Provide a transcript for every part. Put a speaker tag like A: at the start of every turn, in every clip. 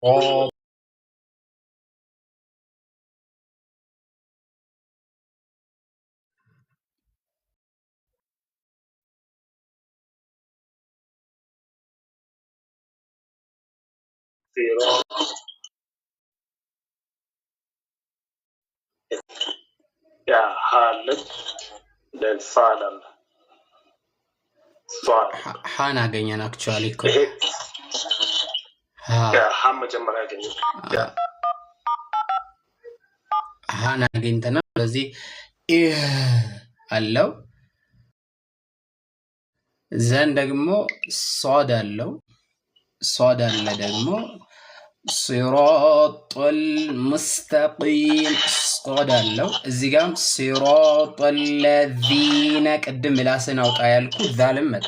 A: صاد
B: يا خالد للصالم صاد
A: حان አገኘን actually እኮ
B: يا حمد جمرة جميل
A: حان አገኝተናል ስለዚህ አለው ዘን ደግሞ ሷድ አለው ሷድ አለ ደግሞ صراط المستقيم صاد አለው እዚህ ጋርም صراط الذين ቅድም ምላስን አውጣ ያልኩ ዛልም መጣ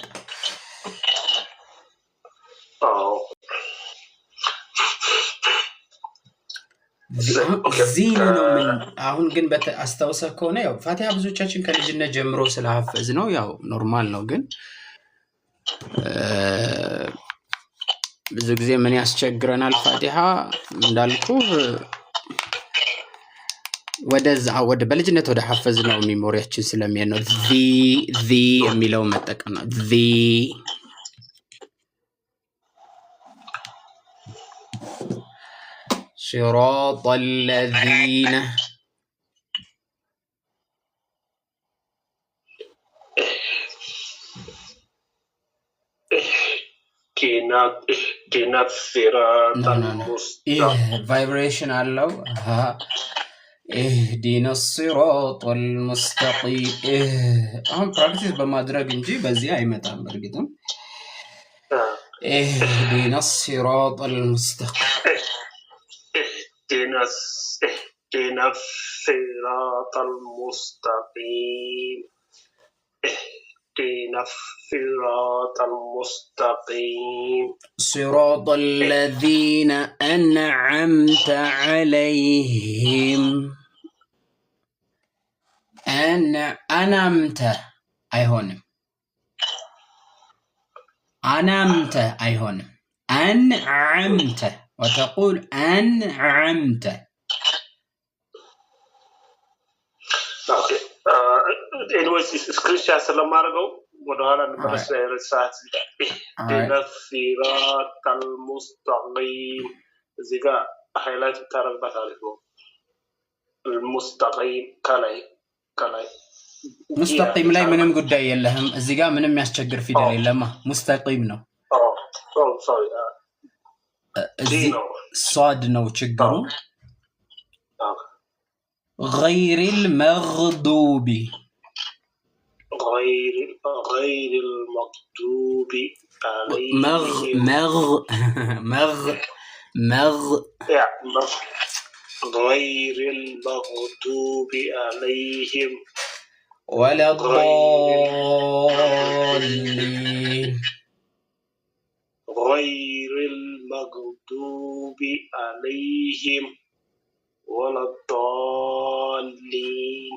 A: ዚን ነው ምን አሁን ግን አስተውሰህ ከሆነ ያው ፋቲሃ ብዙዎቻችን ከልጅነት ጀምሮ ስለሐፈዝ ነው ያው ኖርማል ነው ግን ብዙ ጊዜ ምን ያስቸግረናል ፋቲሃ እንዳልኩ ወደ በልጅነት ወደ ሐፈዝ ነው ሚሞሪያችን ስለሚሄድ ነው ዚ የሚለው መጠቀም ነው صراط الذين
B: اهدنا الصراط المستقيم
A: vibration አለው اهدنا الصراط المستقيم አሁን ፕራክቲስ በማድረግ እንጂ በዚህ አይመጣም በርግጥም اهدنا الصراط المستقيم
B: اهدنا الصراط المستقيم اهدنا الصراط المستقيم
A: صراط الذين أنعمت عليهم أنعمت أيهونم أنعمت أيهونم أنعمت وتقول أنعمت
B: اوكي anyways سكرينشات سلام عليكم ودهانا نمرس رسالة اهدنا الصراط المستقيم زيغا هايلايت بتاعك بتعرفه المستقيم كلاي
A: مستقيم ላይ ምንም ጉዳይ የለህም እዚህ ጋር ምንም ያስቸግር ፊደል የለማ ሙስተቂም ነው
B: sorry
A: صاد ነው ችግሩ غير المغضوب
B: غير المغضوب عليهم غير المغضوب عليهم
A: ولا الضالين
B: غير المغضوب عليهم ولا الضالين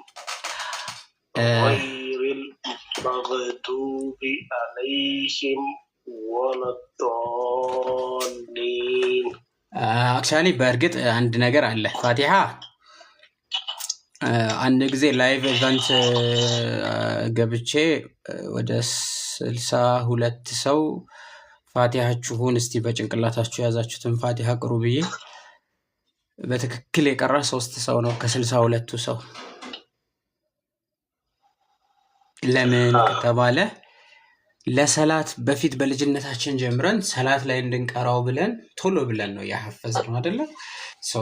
B: غير المغضوب عليهم ولا الضالين
A: actually በእርግጥ አንድ ነገር አለ ፋቲሃ አንድ ጊዜ ላይቭ ኢቨንት ገብቼ ወደ 62 ሰው ፋቲሃችሁን እስቲ በጭንቅላታችሁ ያዛችሁትን ፋቲሃ ቅሩ ብዬ በትክክል የቀራ 3 ሰው ነው ከ62ቱ ሰው ለምን ተባለ ለሰላት በፊት በልጅነታችን ጀምረን ሰላት ላይ እንድንቀራው ብለን ቶሎ ብለን ነው ያሐፈዝነው አይደለ ሶ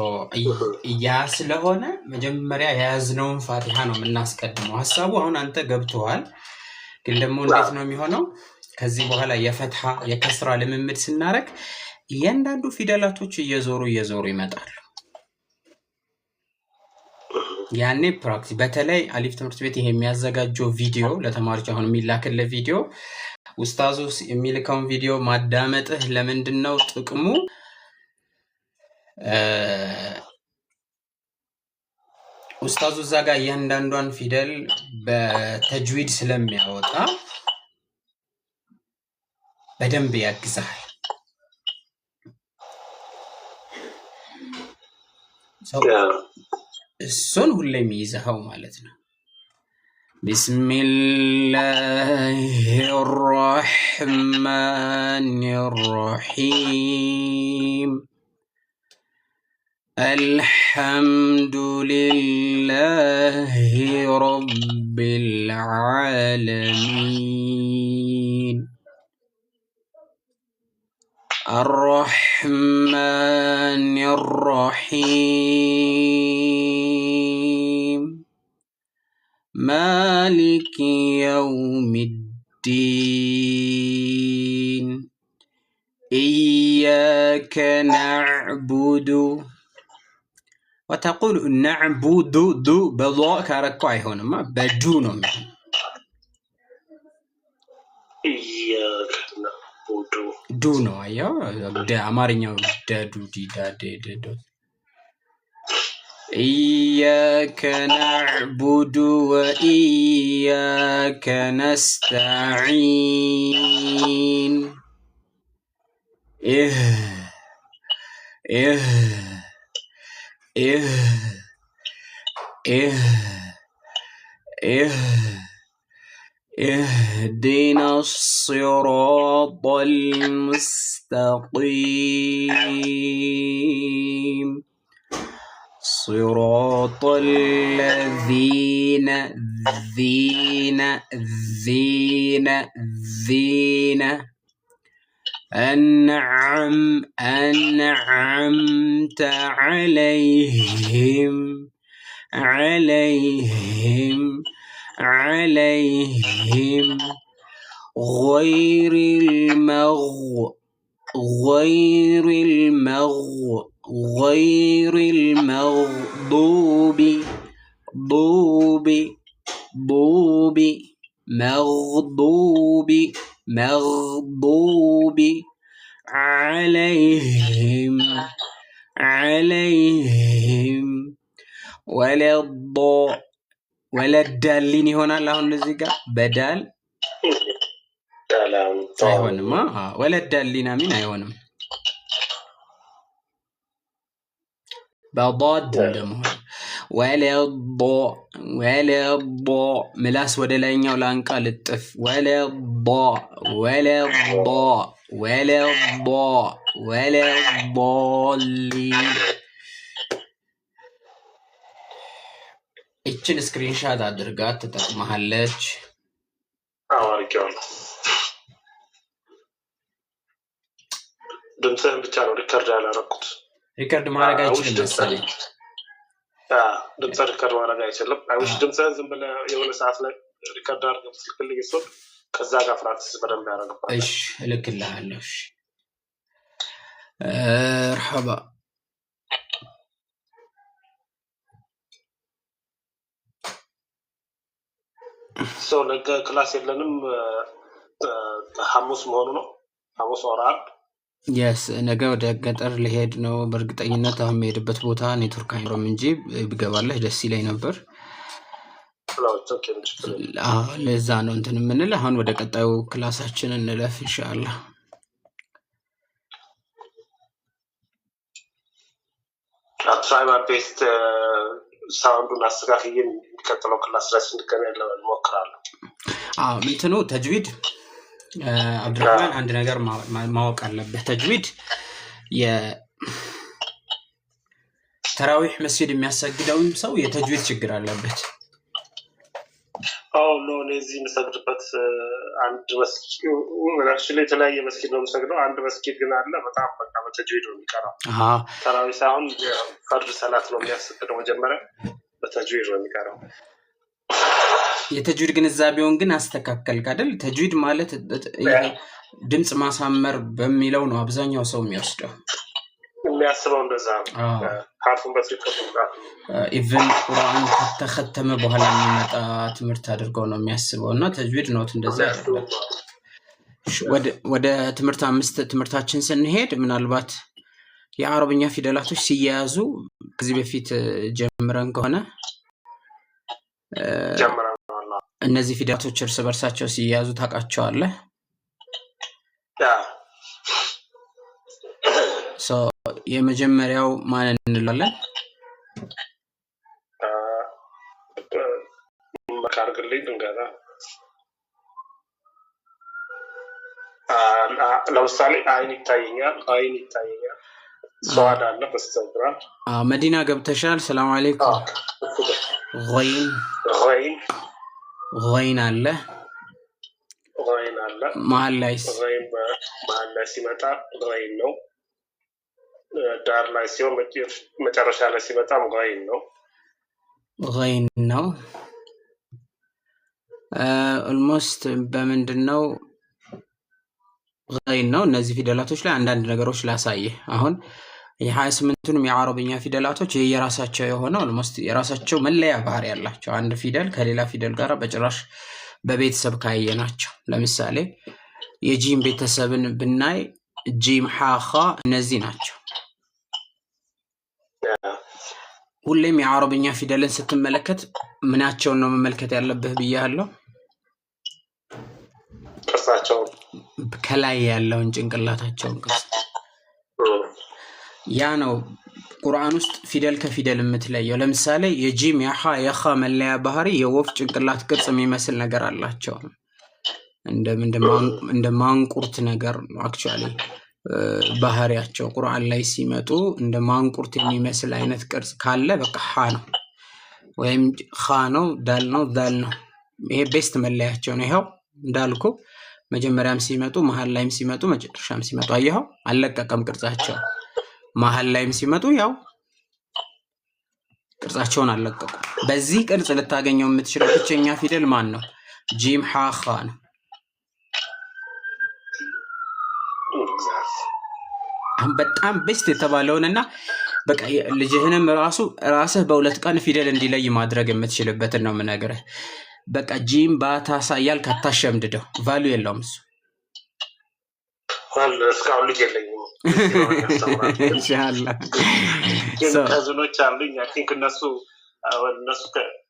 A: ያ ስለሆነ መጀመሪያ ያዝነውን ፋቲሃ ነው የምናስቀድመው ሐሳቡ አሁን አንተ ገብቷል ግን ደግሞ እንዴት ነው የሚሆነው ከዚህ በኋላ የፈትሃ የከስራ ልምምድ ስናረግ እያንዳንዱ ፊደላቶች እየዞሩ ይመጣሉ ያኔ ፕራክቲስ በተለይ አሊፍ ትምህርት ቤት ይሄ የሚያዘጋጀው ቪዲዮ ለተማሪዎች አሁን የሚላክለ ቪዲዮ ኡስታዙ የሚልከውን ቪዲዮ ማዳመጥህ ለምንድነው ጥቅሙ ኡስታዙ ዛጋ እያንዳንዷን ፊደል በተጅዊድ ስለሚያወጣ በደንብ ያግዛል እሱን ሁሌም ይዘኸው ማለት ነው። ቢስሚላሂር ረሕማኒር ረሒም አልሐምዱሊላሂ ረቢል ዓለሚን አርረሕማኒር ረሒም ማሊኪ የውሚድዲን ኢያከ ነዕቡዱ ወተቁሉ ነዕቡዱ ዱ በሎ ካረኮ አይሆንማ በዱ ነው የሚሆን። ዱ ነው አየው አማርኛው ደዱ ዲዳ ዴዶ ኢያከ ነዕቡዱ ወኢያከ ነስተዒን اهدنا الصراط المستقيم صراط الذين أنعمت عليهم غير المغضوب عليهم ولا الدالين هنا لهم نزيقا بدال አይሆንም ولا الدالين من አይሆንም በضاد እንደመሆን ولا ምላስ ወደ ላይኛው ላንቃ ልጥፍ ولا الضالين እችን ስክሪንሻት አድርጋት ተጠቅመሃለች።
B: አዋርቂው ድምፅህን ብቻ ነው ሪከርድ ያላረኩት።
A: ሪከርድ ማድረግ አይችልም መሰለኝ።
B: ድምፅ ሪከርድ ማድረግ አይችልም። አይውሽ ድምፅህን ዝም ብለህ የሆነ ሰዓት ላይ ሪከርድ አድርገህ ስልክልኝ እሱን ከዛ ጋር ፕራክቲስ በደንብ ያደርግባል።
A: እሺ እልክልሃለሁ። እሺ መርሐባ
B: ሰው ነገ ክላስ የለንም። ሐሙስ መሆኑ ነው። ሐሙስ ወር ዓርብ
A: የስ ነገ ወደ ገጠር ልሄድ ነው በእርግጠኝነት። አሁን የምሄድበት ቦታ ኔትወርክ አይኖርም እንጂ ብገባለህ ደስ ይለኝ ነበር። ለዛ ነው እንትን የምንል። አሁን ወደ ቀጣዩ ክላሳችን እንለፍ ኢንሻአላህ።
B: ትራይባል ቤስት ሳውንዱን አስተካክዬ የሚቀጥለው ክላስ ላይ ስንገናኝ እንሞክራለን።
A: እንትኑ ተጅዊድ አብዱራህማን አንድ ነገር ማወቅ አለበት። ተጅዊድ የተራዊህ መስጂድ የሚያሰግደውም ሰው የተጅዊድ ችግር አለበት።
B: ነው ለዚህ የምሰግድበት አንድ መስጊድ ወላሽለ የተለያየ መስጊድ ነው የምሰግደው። አንድ መስጊድ ግን አለ በጣም በቃ በተጅዊድ ነው የሚቀራው። ተራዊህ ሳይሆን ፈርድ ሰላት ነው የሚያሰግደው። መጀመሪያ በተጅዊድ ነው የሚቀራው።
A: የተጅዊድ ግንዛቤውን ግን አስተካከልክ አይደል? ተጅዊድ ማለት ድምጽ ማሳመር በሚለው ነው አብዛኛው ሰው የሚወስደው
B: የሚያስበው እንደዛ ነው። ሐርፉን በትክክል
A: ኢቭን ቁርአን ከተختመ በኋላ የሚመጣ ትምህርት አድርገው ነው የሚያስበው እና ተጅዊድ ነው እንደዛ አይደለም። ወደ ትምህርት 5 ትምህርታችን ስንሄድ ምናልባት የአረብኛ ፊደላቶች ሲያያዙ ከዚህ በፊት ጀምረን ከሆነ እነዚህ ፊደላቶች እርስ በርሳቸው ሲያያዙ ታውቃቸዋለህ? የመጀመሪያው ማን እንላለን?
B: መካርግልኝ ድንገና ለምሳሌ አይን ይታየኛል። ሷድ አለ በስተግራ።
A: መዲና ገብተሻል? ሰላም አለይኩም። ገይን አለ መሀል ላይ
B: ሲመጣ ገይን ነው። ዳር ላይ ሲሆን መጨረሻ ላይ ሲመጣም ገይን
A: ነው። ኦልሞስት በምንድነው ገይን ነው? እነዚህ ፊደላቶች ላይ አንዳንድ ነገሮች ላሳየ። አሁን የ28ቱንም የአረብኛ ፊደላቶች የየራሳቸው የሆነ ኦልሞስት የራሳቸው መለያ ባህሪ ያላቸው፣ አንድ ፊደል ከሌላ ፊደል ጋር በጭራሽ በቤተሰብ ካየናቸው፣ ለምሳሌ የጂም ቤተሰብን ብናይ ጂም ሐኻ እነዚህ ናቸው። ሁሌም የአረብኛ ፊደልን ስትመለከት ምናቸውን ነው መመልከት ያለብህ ብያለሁ?
B: ቅርጻቸው
A: ከላይ ያለውን ጭንቅላታቸውን ቅርጽ። ያ ነው ቁርአን ውስጥ ፊደል ከፊደል የምትለየው። ለምሳሌ የጂም የኻ መለያ ባህሪ የወፍ ጭንቅላት ቅርጽ የሚመስል ነገር አላቸው። እንደ ማንቁርት ነገር ነው አክቹአሊ ባህሪያቸው። ቁርአን ላይ ሲመጡ እንደ ማንቁርት የሚመስል አይነት ቅርጽ ካለ በቃ ሐ ነው ወይም ኻ ነው፣ ዳል ነው፣ ዛል ነው። ይሄ ቤስት መለያቸው ነው። ይሄው እንዳልኩ መጀመሪያም ሲመጡ መሃል ላይም ሲመጡ መጨረሻም ሲመጡ አየኸው፣ አልለቀቀም ቅርጻቸው። መሃል ላይም ሲመጡ ያው ቅርጻቸውን አልለቀቁ። በዚህ ቅርጽ ልታገኘው የምትችለው ብቸኛ ፊደል ማን ነው? ጂም ሐ ኻ ነው። አሁን በጣም ቤስት የተባለውንና በቃ ልጅህንም ራስህ በሁለት ቀን ፊደል እንዲለይ ማድረግ የምትችልበትን ነው የምነግርህ። በቃ ጂም ባታሳ እያልክ አታሸምድደው፣ ቫልዩ የለውም እሱ።
B: እስካሁን ልጅ የለኝም
A: ኢንሻአላህ።
B: ከዝኖች አሉኝ። አይ ቲንክ እነሱ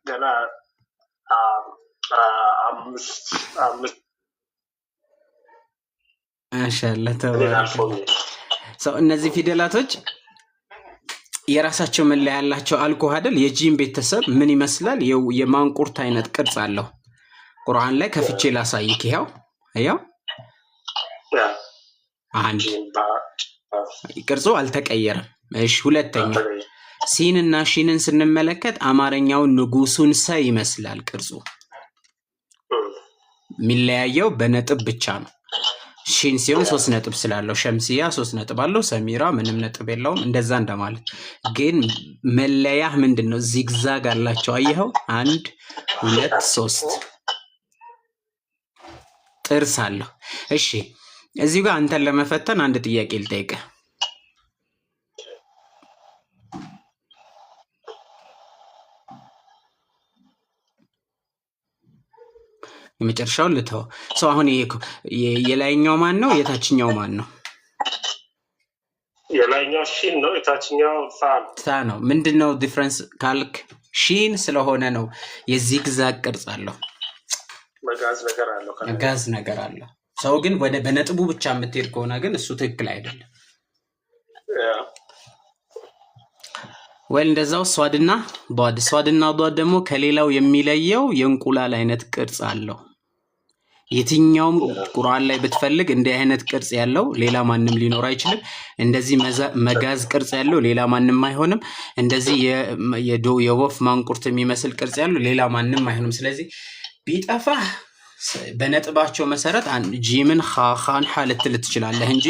B: ገና አምስት
A: ማሻአላህ ተባረከ። እነዚህ ፊደላቶች የራሳቸው መለያ ያላቸው አልኩህ አይደል? የጂም ቤተሰብ ምን ይመስላል? የማንቁርት አይነት ቅርጽ አለው። ቁርአን ላይ ከፍቼ ላሳይክ። ይሄው አንድ ቅርጹ አልተቀየረም። እሺ፣ ሁለተኛ ሲን እና ሺንን ስንመለከት አማርኛውን ንጉሱን ሰ ይመስላል ቅርጹ። የሚለያየው በነጥብ ብቻ ነው። ሺን ሲሆን 3 ነጥብ ስላለው ሸምሲያ 3 ነጥብ አለው፣ ሰሚራ ምንም ነጥብ የለውም። እንደዛ እንደማለት ግን መለያህ ምንድነው? ዚግዛግ አላቸው። አየኸው? 1 2 3 ጥርስ አለው። እሺ፣ እዚህ ጋር አንተን ለመፈተን አንድ ጥያቄ ልጠይቅህ። የመጨረሻውን ልተው። አሁን የላይኛው ማን ነው? የታችኛው ማን ነው?
B: የላይኛው ሺን ነው፣ የታችኛው ሳ
A: ነው። ምንድነው ዲፍረንስ ካልክ ሺን ስለሆነ ነው። የዚግዛግ ቅርጽ አለው፣ መጋዝ ነገር አለው። ሰው ግን በነጥቡ ብቻ የምትሄድ ከሆነ ግን እሱ ትክክል አይደለም። እንደዛው ሷድና ዷድ ደግሞ ከሌላው የሚለየው የእንቁላል አይነት ቅርጽ አለው። የትኛውም ቁርአን ላይ ብትፈልግ እንዲህ አይነት ቅርጽ ያለው ሌላ ማንም ሊኖር አይችልም። እንደዚህ መጋዝ ቅርጽ ያለው ሌላ ማንም አይሆንም። እንደዚህ የወፍ ማንቁርት የሚመስል ቅርጽ ያለው ሌላ ማንም አይሆንም። ስለዚህ ቢጠፋ በነጥባቸው መሰረት ጂምን ኻን ሐ ልትል ትችላለህ እንጂ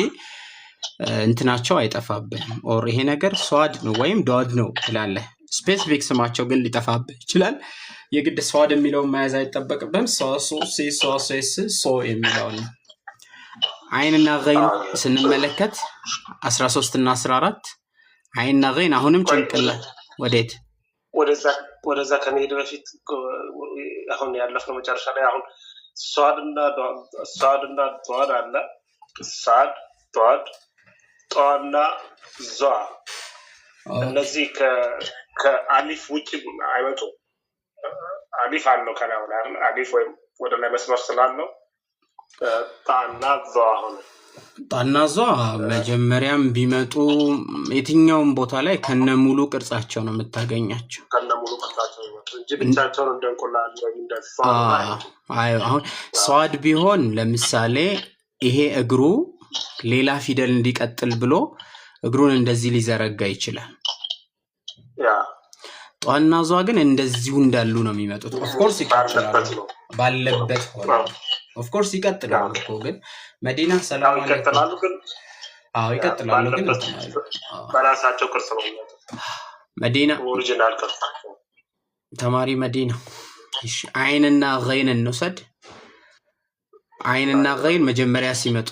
A: እንትናቸው አይጠፋብህም። ኦር ይሄ ነገር ሷድ ነው ወይም ዷድ ነው ትላለህ። ስፔሲፊክ ስማቸው ግን ሊጠፋብህ ይችላል። የግድ ሷድ የሚለውን መያዝ አይጠበቅብህም። ሶ የሚለውን ነው። አይንና ገይን ስንመለከት 13 እና 14 አይንና ገይን አሁንም ጭንቅላት ወዴት
B: ወደዛ ከመሄድ በፊት አሁን ያለፈው መጨረሻ ላይ አሁን ሷድና ዷድ አለ። ሳድ ዷድ ጧና ዟ እነዚህ ከአሊፍ ውጭ አይመጡም። አሊፍ አለው ከላይ አይደል? አሊፍ ወይም ወደ ላይ መስመር ስላለው
A: ጣናዟ መጀመሪያም ቢመጡ የትኛውም ቦታ ላይ ከነሙሉ ቅርጻቸው ነው የምታገኛቸው። አሁን ሷድ ቢሆን ለምሳሌ ይሄ እግሩ ሌላ ፊደል እንዲቀጥል ብሎ እግሩን እንደዚህ ሊዘረጋ ይችላል። ጧናዟ ግን እንደዚሁ እንዳሉ ነው የሚመጡት። ኦፍኮርስ ይቀጥላሉ ባለበት ሆነ ኦፍኮርስ ይቀጥላሉ እኮ ግን መዲና ሰላም
B: ይቀጥላሉ ግን
A: ይቀጥላሉ ግን
B: በራሳቸው ቅርጽ ነው
A: መዲና
B: ኦሪጂናል ቅርጻቸው።
A: ተማሪ መዲና እሺ አይንና ገይን እንውሰድ። አይንና ገይን መጀመሪያ ሲመጡ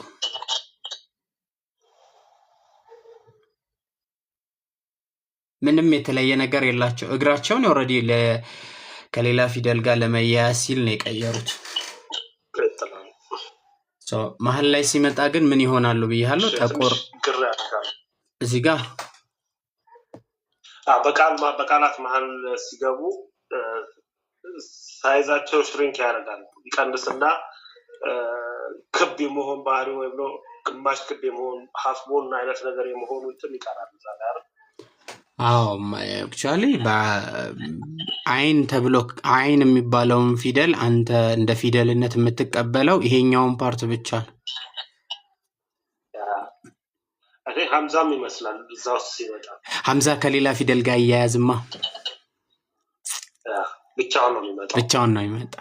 A: ምንም የተለየ ነገር የላቸው። እግራቸውን ኦልሬዲ ከሌላ ፊደል ጋር ለመያያዝ ሲል ነው የቀየሩት። መሀል ላይ ሲመጣ ግን ምን ይሆናሉ ብያለሁ? ጠቆር እዚህ ጋር
B: በቃላት መሀል ሲገቡ ሳይዛቸው ሽሪንክ ያደርጋል፣ ይቀንስና ክብ የመሆን ባህሪ ወይም ነው ግማሽ ክብ የመሆን ሀፍ ቦን አይነት ነገር የመሆኑ እንትን ይቀራል እዛ ላይ አይደል?
A: አክቹዋሊ አይን ተብሎ አይን የሚባለውን ፊደል አንተ እንደ ፊደልነት የምትቀበለው ይሄኛውን ፓርት ብቻ ነው።
B: ሀምዛም ይመስላል እዛው ሲመጣ
A: ሀምዛ ከሌላ ፊደል ጋር እያያዝማ ብቻውን ነው የሚመጣ።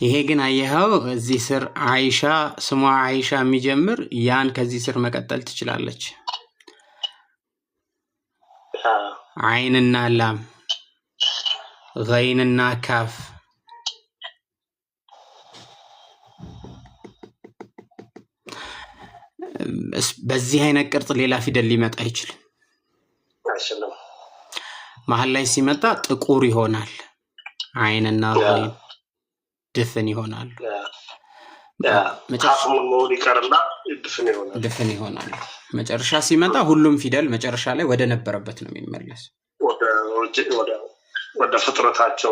A: ይሄ ግን አየኸው እዚህ ስር አይሻ ስሟ አይሻ የሚጀምር ያን ከዚህ ስር መቀጠል ትችላለች። አይንና ላም ገይንና ካፍ በዚህ አይነት ቅርጽ ሌላ ፊደል ሊመጣ አይችልም። መሀል ላይ ሲመጣ ጥቁር ይሆናል። አይንና ገይን ድፍን ይሆናሉ። ድፍን ይሆናሉ። መጨረሻ ሲመጣ ሁሉም ፊደል መጨረሻ ላይ ወደ ነበረበት ነው የሚመለስ።
B: ወደ ፍጥረታቸው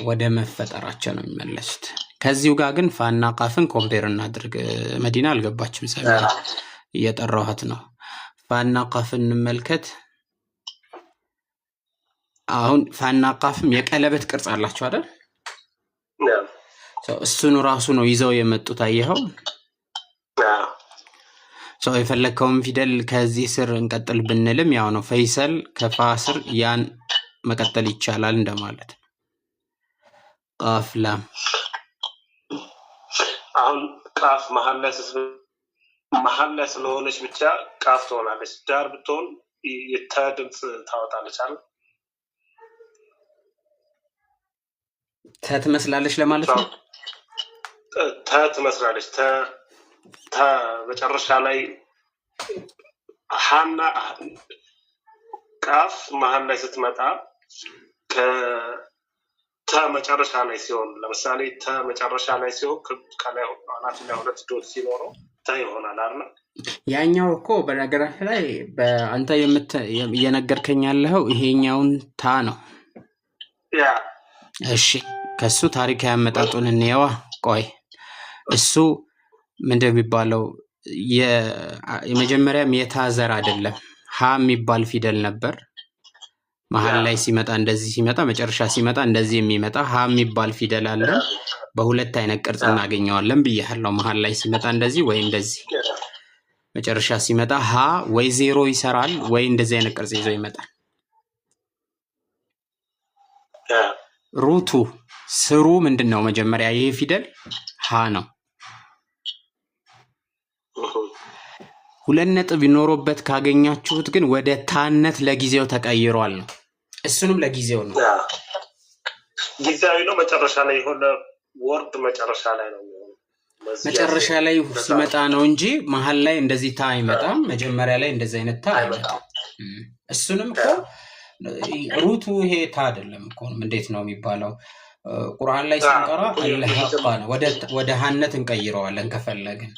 A: ወደ መፈጠራቸው ነው የሚመለሱት። ከዚሁ ጋር ግን ፋና ቃፍን ኮምፔር እናድርግ። መዲና አልገባችም፣ ሰሚ እየጠራኋት ነው። ፋና ቃፍን እንመልከት። አሁን ፋና ቃፍም የቀለበት ቅርጽ አላቸው አይደል? እሱን ራሱ ነው ይዘው የመጡት። አየኸው ሰው የፈለከውን ፊደል ከዚህ ስር እንቀጥል ብንልም ያው ነው። ፈይሰል ከፋ ስር ያን መቀጠል ይቻላል እንደማለት ነው። ቃፍ ላም
B: አሁን ቃፍ መሀል ላይ ስለሆነች ብቻ ቃፍ ትሆናለች። ዳር ብትሆን የተ ድምፅ ታወጣለች አይደል?
A: ትመስላለች ለማለት ነው።
B: ትመስላለች መጨረሻ ላይ ሀና ቃፍ መሀል ላይ ስትመጣ መጨረሻ ላይ ሲሆን ለምሳሌ መጨረሻ ላይ ሲሆን ከላይ አናት ላይ ሁለት ዶት ሲኖረው ይሆናል አይደል?
A: ያኛው እኮ በነገራችን ላይ በአንተ እየነገርከኝ ያለኸው ይሄኛውን ታ ነው። እሺ ከሱ ታሪክ ያመጣጡን እንየዋ። ቆይ እሱ ምንድነው የሚባለው? የመጀመሪያም የታ ዘር አይደለም፣ ሀ የሚባል ፊደል ነበር። መሀል ላይ ሲመጣ እንደዚህ ሲመጣ፣ መጨረሻ ሲመጣ እንደዚህ የሚመጣ ሀ የሚባል ፊደል አለ። በሁለት አይነት ቅርጽ እናገኘዋለን ብያለሁ። መሀል ላይ ሲመጣ እንደዚህ ወይ እንደዚህ፣ መጨረሻ ሲመጣ ሀ ወይ ዜሮ ይሰራል ወይ እንደዚህ አይነት ቅርጽ ይዞ ይመጣል። ሩቱ ስሩ ምንድነው? መጀመሪያ ይሄ ፊደል ሀ ነው። ሁለት ነጥብ ይኖርበት ካገኛችሁት ግን ወደ ታነት ለጊዜው ተቀይሯል ነው። እሱንም ለጊዜው ነው፣
B: ጊዜያዊ ነው። መጨረሻ ላይ የሆነ ወርድ መጨረሻ ላይ ነው።
A: መጨረሻ ላይ ሲመጣ ነው እንጂ መሀል ላይ እንደዚህ ታ አይመጣም። መጀመሪያ ላይ እንደዚህ አይነት ታ አይመጣም። እሱንም እኮ ሩቱ ይሄ ታ አይደለም እኮ። እንዴት ነው የሚባለው? ቁርአን ላይ ስንቀራ አልሐቃ ነው። ወደ ሀነት እንቀይረዋለን ከፈለግን።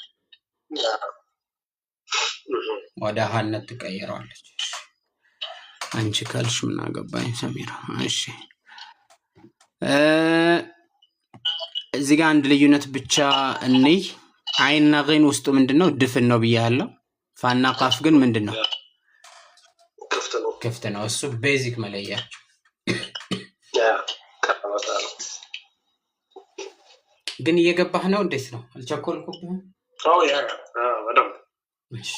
A: ወደ ሀነት ትቀይረዋለች። አንቺ ካልሽ ምን አገባኝ ሰሚራ። እሺ እዚህ ጋር አንድ ልዩነት ብቻ እንይ አይንና ገይን ውስጡ ምንድነው ድፍን ነው ብያለሁ ፋና ቃፍ ግን ምንድነው ክፍት ነው እሱ ቤዚክ መለያቸው ግን እየገባህ ነው እንዴት ነው አልቸኮልኩብህም
B: በደም
A: እሺ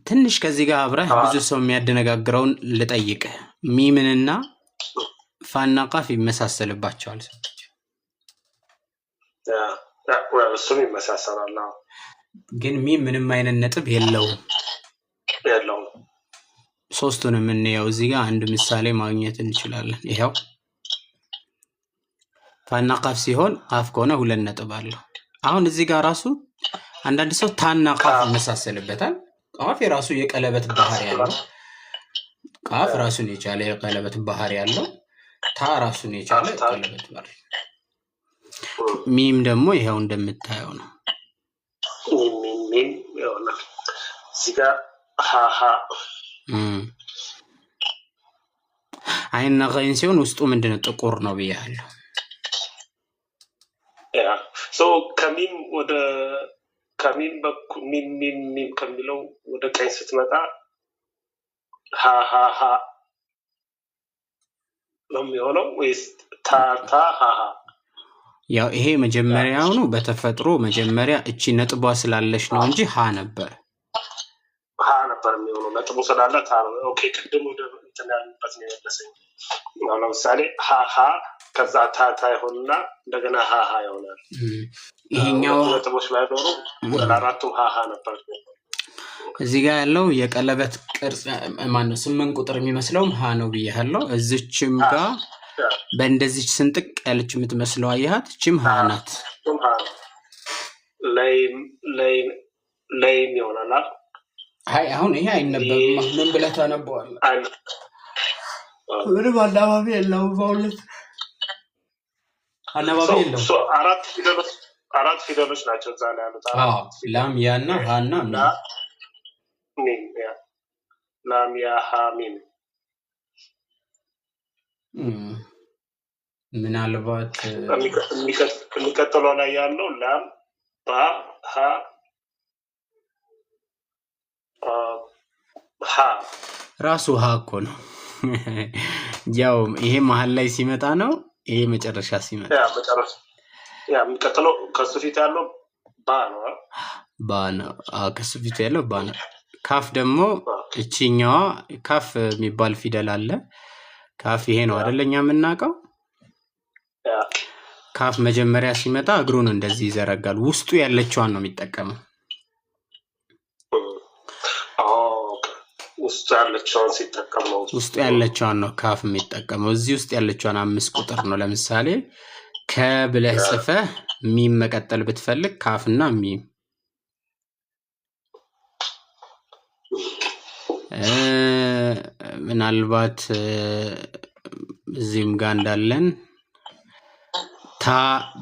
A: ትንሽ ከዚህ ጋር አብረህ ብዙ ሰው የሚያደነጋግረውን ልጠይቅ ሚምንና ፋና ቃፍ ይመሳሰልባቸዋል ሰዎች
B: እሱም ይመሳሰላል
A: ግን ሚም ምንም አይነት ነጥብ የለውም ሶስቱንም እንየው እዚህ ጋር አንድ ምሳሌ ማግኘት እንችላለን ይሄው ፋና ቃፍ ሲሆን ቃፍ ከሆነ ሁለት ነጥብ አለው አሁን እዚህ ጋር ራሱ አንዳንድ ሰው ታና ቃፍ ይመሳሰልበታል ቃፍ የራሱ የቀለበት ባህሪ ያለው ቃፍ ራሱን የቻለ የቀለበት ባህሪ ያለው ታ ራሱን የቻለ የቀለበት ባህሪ ሚም ደግሞ ይሄው እንደምታየው ነው
B: ሚም ይሆና እዚህ ጋር ሃሃ
A: አይንና ገይን ሲሆን ውስጡ ምንድነው ጥቁር ነው ብያለሁ
B: ከሚም ወደ ከሚም ሚም ከሚለው ወደ ቀኝ ስትመጣ ሃሃ ነው የሚሆነው ወይስ ታታ ሃሃ
A: ያው ይሄ መጀመሪያው ነው በተፈጥሮ መጀመሪያ እቺ ነጥቧ ስላለሽ ነው እንጂ ሃ ነበር
B: የሚሆነው ነጥቡ ስላለ ታ ኦኬ ቅድም ወደ እንትን ያልንበት ነው ያለሰኝ ለምሳሌ ሃሃ ከዛ ታታ ይሆንና እንደገና ሃሃ ይሆናል
A: ይሄኛው
B: ነጥቦች ባይኖሩ ወደ አራቱ ሃሃ ነበር
A: እዚህ ጋር ያለው የቀለበት ቅርጽ ማን ነው 8 ቁጥር የሚመስለው ሃ ነው ብያለሁ እዚችም ጋር በእንደዚች ስንጥቅ ያለች የምትመስለው አያት እቺም ሃ ናት
B: ላይ ይሆናል
A: አይ አሁን ይሄ አይነበብም ምን ብለህ ታነበዋለህ ምንም አናባቢ የለውም በእውነት አናባቢ የለውም
B: አራት ፊደሎች ናቸው እዛ ላይ ያሉት
A: ላም ያና ሃና
B: ሚም ላም ያ ሃ ሚም
A: ምናልባት
B: የሚቀጥለው ላይ ያለው ላም ባ ሃ
A: ራሱ ሃ እኮ ነው ያው ይሄ መሃል ላይ ሲመጣ ነው ይሄ መጨረሻ ሲመጣ
B: የሚቀጥለው ከሱ ፊት ያለው ባ ነው
A: ከሱ ፊት ያለው ባ ነው ካፍ ደግሞ እቺኛዋ ካፍ የሚባል ፊደል አለ ካፍ ይሄ ነው አይደለኛ የምናውቀው ካፍ መጀመሪያ ሲመጣ እግሩን እንደዚህ ይዘረጋል ውስጡ ያለችዋን ነው የሚጠቀመው ውስጡ ያለችዋን ነው ካፍ የሚጠቀመው እዚህ ውስጥ ያለችዋን 5 ቁጥር ነው ለምሳሌ ከብለህ ጽፈህ ሚም መቀጠል ብትፈልግ ካፍና ሚም ምናልባት እዚህም ጋር እንዳለን ታ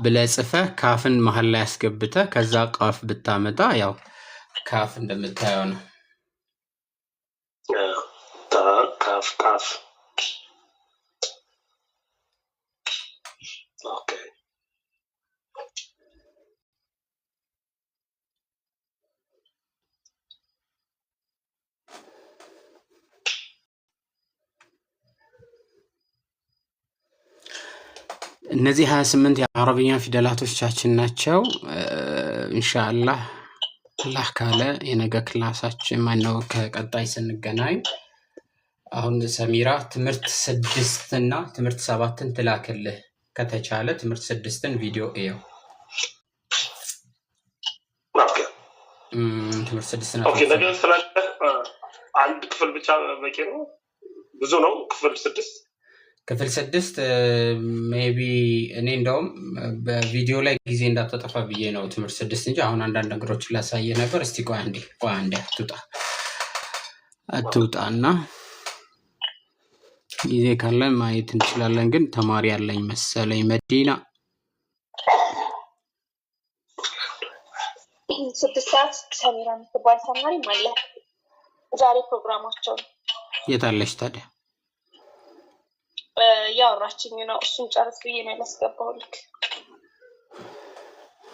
A: ብለህ ጽፈህ ካፍን መሃል ላይ አስገብተህ ከዛ ቃፍ ብታመጣ ያው ካፍ እንደምታየው ነው
B: ካፍ ኦኬ
A: እነዚህ 28 የአረብኛ ፊደላቶቻችን ናቸው ኢንሻአላህ አላህ ካለ የነገ ክላሳችን ማነው ከቀጣይ ስንገናኝ አሁን ሰሚራ ትምህርት 6 እና ትምህርት 7ን ትላክልህ ከተቻለ ትምህርት 6ን ቪዲዮ እየው ትምህርት 6 እና
B: ኦኬ ነገ ስላለ አንድ ክፍል ብቻ በቂ ነው ብዙ ነው ክፍል 6 ሜቢ እኔ እንደውም በቪዲዮ ላይ ጊዜ እንዳትጠፋ ብዬ ነው ትምህርት 6 እንጂ አሁን አንዳንድ ነገሮችን ላሳየ ነበር እስቲ ቆይ አንዴ አትውጣና ጊዜ ካለ ማየት እንችላለን ግን ተማሪ ያለኝ መሰለኝ መዲና
C: 6 ሰዓት ሰሚራ የምትባል ተማሪ ማለት ዛሬ ፕሮግራማቸው
A: የታለች ታዲያ
C: ያወራችኝ ነው እሱን ጨርስ ብዬ ነው ያስገባሁልክ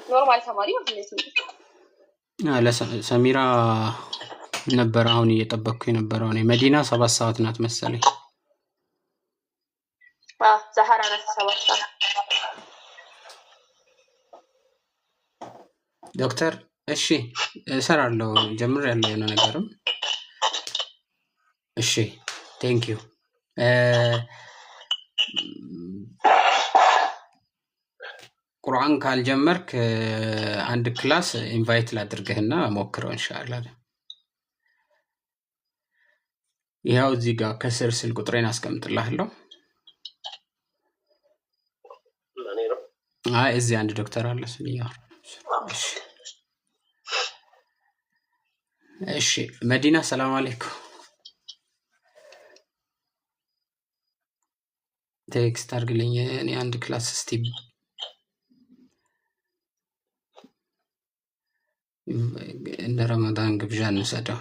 C: ኖርማል ተማሪ ነው
A: ለሰሚራ ነበር አሁን እየጠበቅኩ የነበረው እኔ መዲና 7 ሰዓት ናት መሰለኝ
C: ዛህራ ናት 7 ሰዓት
A: ዶክተር እሺ እሰራለሁ ጀምሬያለሁ የሆነ ነገርም እሺ ቴንክ ዩ ቁርአን ካልጀመርክ አንድ ክላስ ኢንቫይት ላድርግህና ሞክረው ኢንሻአላህ ያው እዚህ ጋር ከስር ስልክ ቁጥሬን አስቀምጥልሃለሁ አይ እዚህ አንድ ዶክተር አለ ስለያው እሺ መዲና ሰላም አለይኩም ቴክስት አድርግልኝ እኔ አንድ ክላስ እስቲ እንደ ረመዳን ግብዣ እንሰደው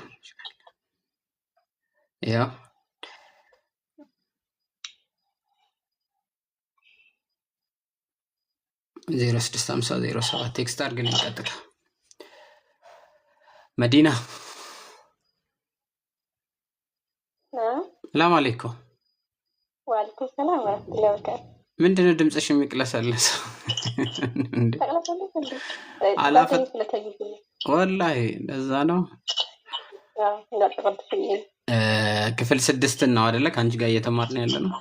A: ያው ዜሮ 650 ቴክስት አድርግልኝ ቀጥታ መዲና ሰላም አለይኩም
C: ወአለይኩም ሰላም ወራህመቱላሂ ወበረካቱ
A: ምንድነው ድምጽሽ የሚቅለሰለስ አላፈ ወላሂ ለዛ ነው ክፍል 6 ነው አይደለ ካንቺ ጋር እየተማርን ያለ ነው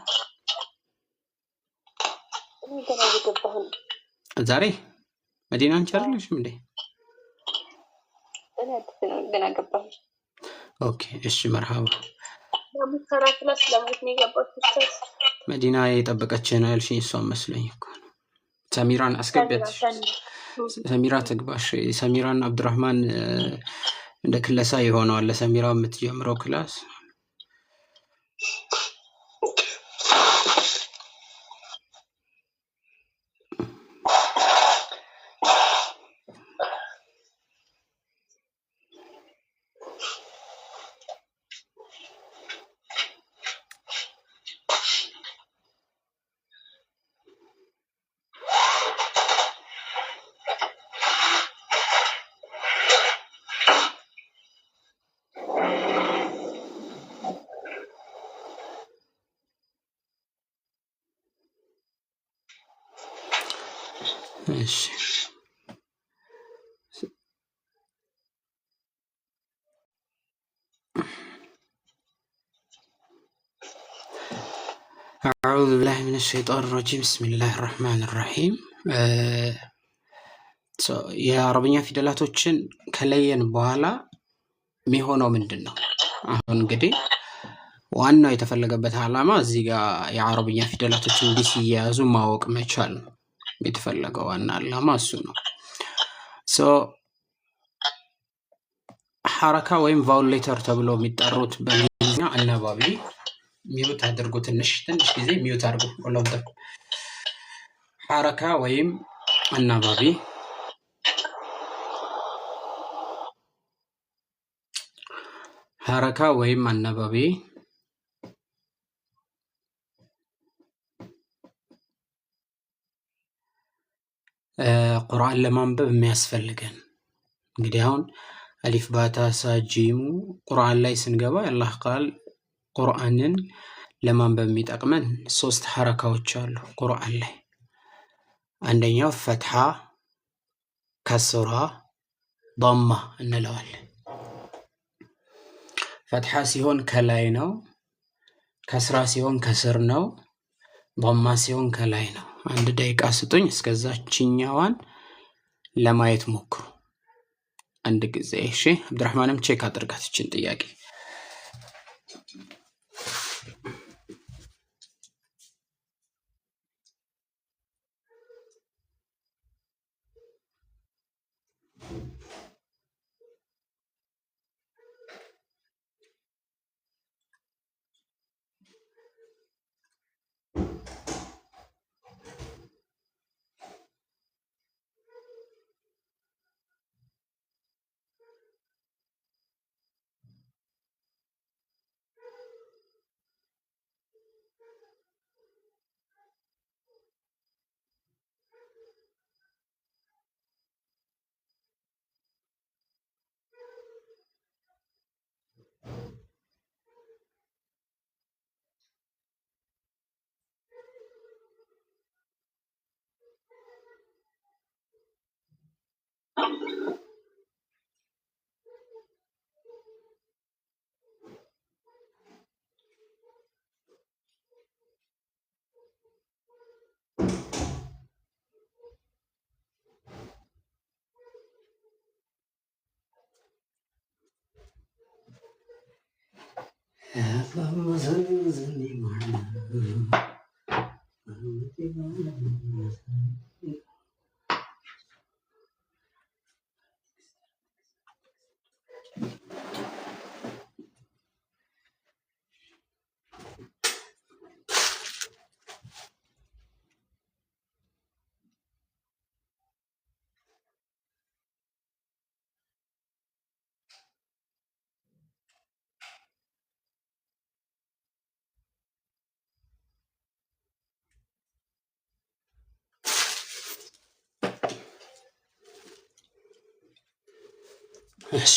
A: ዛሬ መዲና አንቺ አይደለሽም እንዴ ኦኬ እሺ መርሃባ መዲና የጠበቀችህ ነው ያልሽኝ እሷን መስሎኝ እኮ ሰሚራን አስገቢያት ሰሚራ ትግባሽ ሰሚራን አብዱራህማን እንደ ክለሳ ይሆነዋል ለሰሚራ የምትጀምረው ክላስ እሺ أعوذ بالله من الشيطان الرجيم بسم الله الرحمن الرحيم የአረብኛ ፊደላቶችን ከለየን በኋላ የሚሆነው ምንድነው አሁን እንግዲህ ዋናው የተፈለገበት ዓላማ እዚህ ጋር የአረብኛ ፊደላቶችን እንዲህ ሲያያዙ ማወቅ መቻል ነው የተፈለገው ዋና ዓላማ እሱ ነው ሐረካ ወይም ቫውል ሌተር ተብሎ የሚጠሩት በእንግሊዝኛ አናባቢ ሚውት አድርጉ ትንሽ ጊዜ ሚውት አድርጉ ሁሉም ሐረካ ወይም አናባቢ ሐረካ ወይም አናባቢ ቁርአን ለማንበብ የሚያስፈልገን እንግዲህ አሁን አሊፍ ባታ ሳጂሙ ቁርአን ላይ ስንገባ አላህ ቃል ቁርአንን ለማንበብ የሚጠቅመን 3 ሐረካዎች አሉ ቁርአን ላይ አንደኛው ፈትሃ ከስራ ضማ እንለዋለን ፈትሃ ሲሆን ከላይ ነው ከስራ ሲሆን ከስር ነው ضማ ሲሆን ከላይ ነው አንድ ደቂቃ ስጡኝ እስከዛችኛዋን ለማየት ሞክሩ አንድ ጊዜ እሺ አብዱራህማንም ቼክ አድርጋት እቺን ጥያቄ እሺ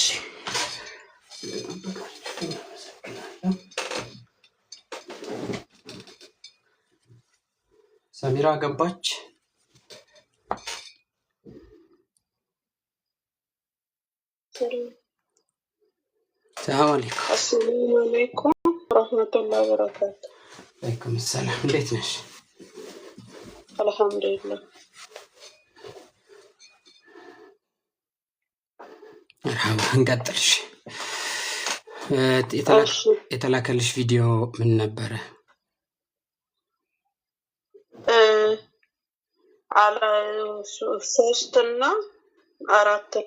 A: ሰሚራ ገባች። ሰላም አለይኩም።
C: አሰላሙ አለይኩም ወራህመቱላሂ ወበረካቱ።
A: ወአለይኩም ሰላም። እንዴት ነሽ?
C: አልሐምዱሊላህ።
A: መርሐባ። እንቀጥልሽ። የተላከልሽ ቪዲዮ ምን ነበረ?
C: አላ 3 እና 4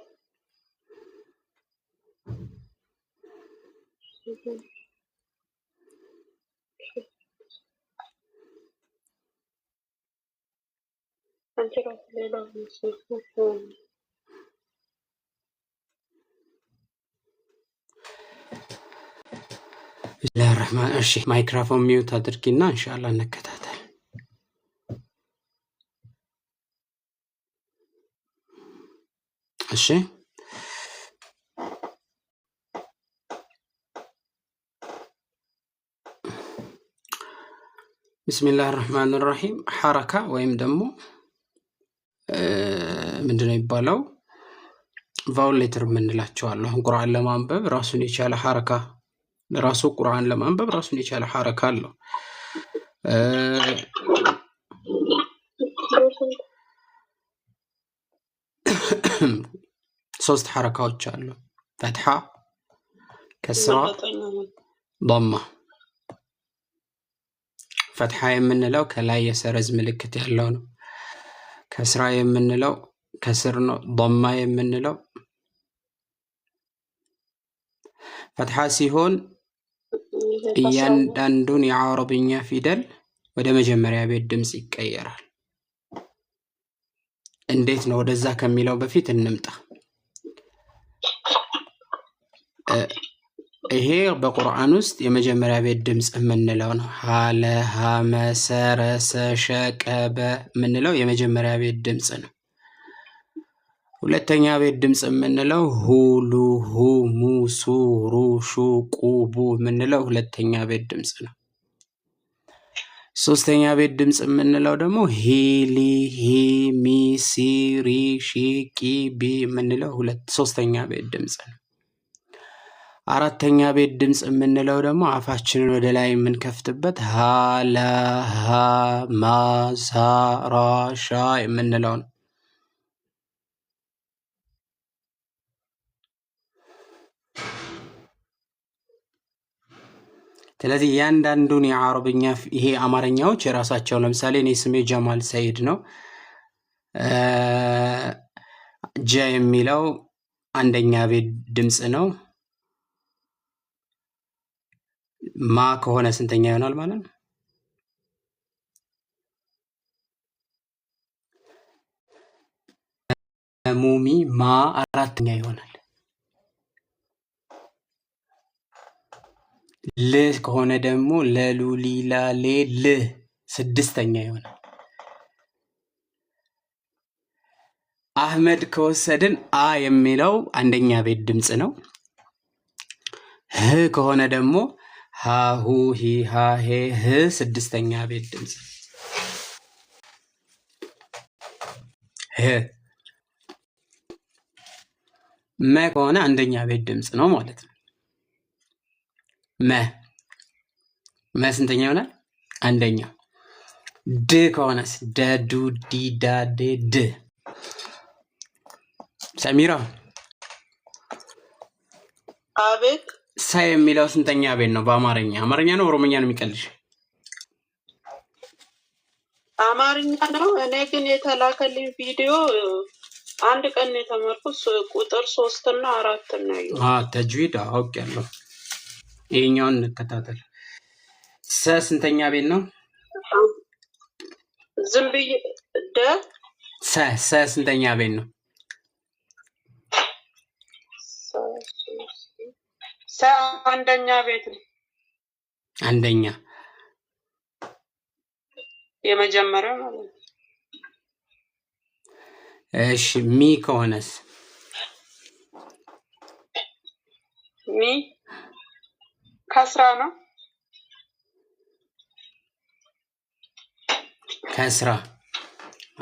A: ቢስሚላሂር ረህማን። እሺ ማይክሮፎን ሚውት አድርጊና ኢንሻአላህ እንከታተል። እሺ ቢስሚላሂር ረህማን ረሂም። ሐረካ ወይም ደግሞ ምንድነው የሚባለው ቫውል ሌተር የምንላቸው አሉ። አሁን ቁርአን ለማንበብ ራሱን የቻለ ሐረካ ለራሱ ቁርአን ለማንበብ ራሱን የቻለ ሐረካ አለው። ሶስት ሐረካዎች አሉ። ፈትሐ፣ ከስራ፣ ضمة። ፈትሐ የምንለው ከላይ የሰረዝ ምልክት ያለው ነው። ከስራ የምንለው ከስር ነው። ضمة የምንለው ፈትሐ ሲሆን እያንዳንዱን የአረብኛ ፊደል ወደ መጀመሪያ ቤት ድምጽ ይቀየራል። እንዴት ነው? ወደዛ ከሚለው በፊት እንምጣ። ይሄ በቁርአን ውስጥ የመጀመሪያ ቤት ድምጽ የምንለው ነው። ሀለ፣ ሀመ፣ ሰረ፣ ሰሸ፣ ቀበ የምንለው የመጀመሪያ ቤት ድምጽ ነው። ሁለተኛ ቤት ድምጽ የምንለው ሁሉ፣ ሁ፣ ሙ፣ ሱ፣ ሩ፣ ሹ፣ ቁ፣ ቡ የምንለው ሁለተኛ ቤት ድምጽ ነው። ሶስተኛ ቤት ድምጽ የምንለው ደግሞ ሂሊ፣ ሂ፣ ሚ፣ ሲ፣ ሪ፣ ሺ፣ ቂ፣ ቢ የምንለው ሶስተኛ ቤት ድምጽ ነው። አራተኛ ቤት ድምጽ የምንለው ደግሞ አፋችንን ወደ ላይ የምንከፍትበት ሀ፣ ለ፣ ሀ፣ ማ፣ ሳ፣ ራ፣ ሻ የምንለው ነው። ስለዚህ እያንዳንዱን የአረብኛ ይሄ አማርኛዎች የራሳቸው ለምሳሌ እኔ ስሜ ጀማል ሰይድ ነው። ጀ የሚለው አንደኛ ቤት ድምጽ ነው። ማ ከሆነ ስንተኛ ይሆናል ማለት ነው? ሙሚ ማ አራተኛ ይሆናል። ል ከሆነ ደግሞ ለሉ ሊላ ሌ ል ስድስተኛ ይሆናል። አህመድ ከወሰድን አ የሚለው አንደኛ ቤት ድምጽ ነው። ህ ከሆነ ደግሞ ሃሁ ሂ ሃ ሄ ህ ስድስተኛ ቤት ድምጽ። ህ መ ከሆነ አንደኛ ቤት ድምጽ ነው ማለት ነው። መ ስንተኛ ይሆናል? አንደኛ። ድ ከሆነስ ደዱ ዲ ዳ ዴ ድ። ሰሚራ
C: አቤት።
A: ሰ የሚለው ስንተኛ ቤት ነው በአማርኛ? አማርኛ ነው ኦሮምኛ ነው የሚቀልሽ?
C: አማርኛ ነው። እኔ ግን የተላከልኝ ቪዲዮ አንድ ቀን የተመርኩት ቁጥር 3 እና 4 ነው ያየሁት።
A: ተጅዊድ አውቄያለሁ። ይሄኛውን እንከታተል። ሰ ስንተኛ ቤት ነው?
C: ዝም ብዬ
A: ሰ ስንተኛ ቤት ነው?
C: ሰ አንደኛ ቤት ነው።
A: አንደኛ
C: የመጀመሪያው ማለት ነው።
A: እሺ ሚ ከሆነስ?
C: ሚ ከስራ ነው።
A: ከስራ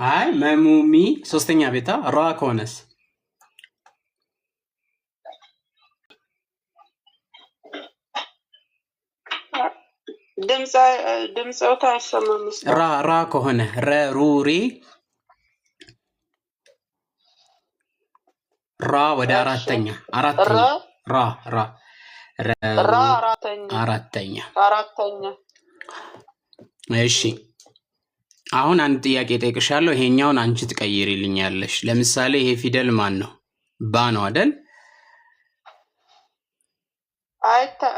A: አይ መሙሚ ሶስተኛ ቤታ። ራ ከሆነስ?
C: ድምጸው ታይሰማም።
A: ራ ከሆነ ሩሪ ራ ወደ አራተኛ አራተኛ። እሺ አሁን አንድ ጥያቄ ጠይቅሻለሁ። ይሄኛውን አንቺ ትቀይሪልኛለሽ። ለምሳሌ ይሄ ፊደል ማን ነው? ባ ነው አይደል?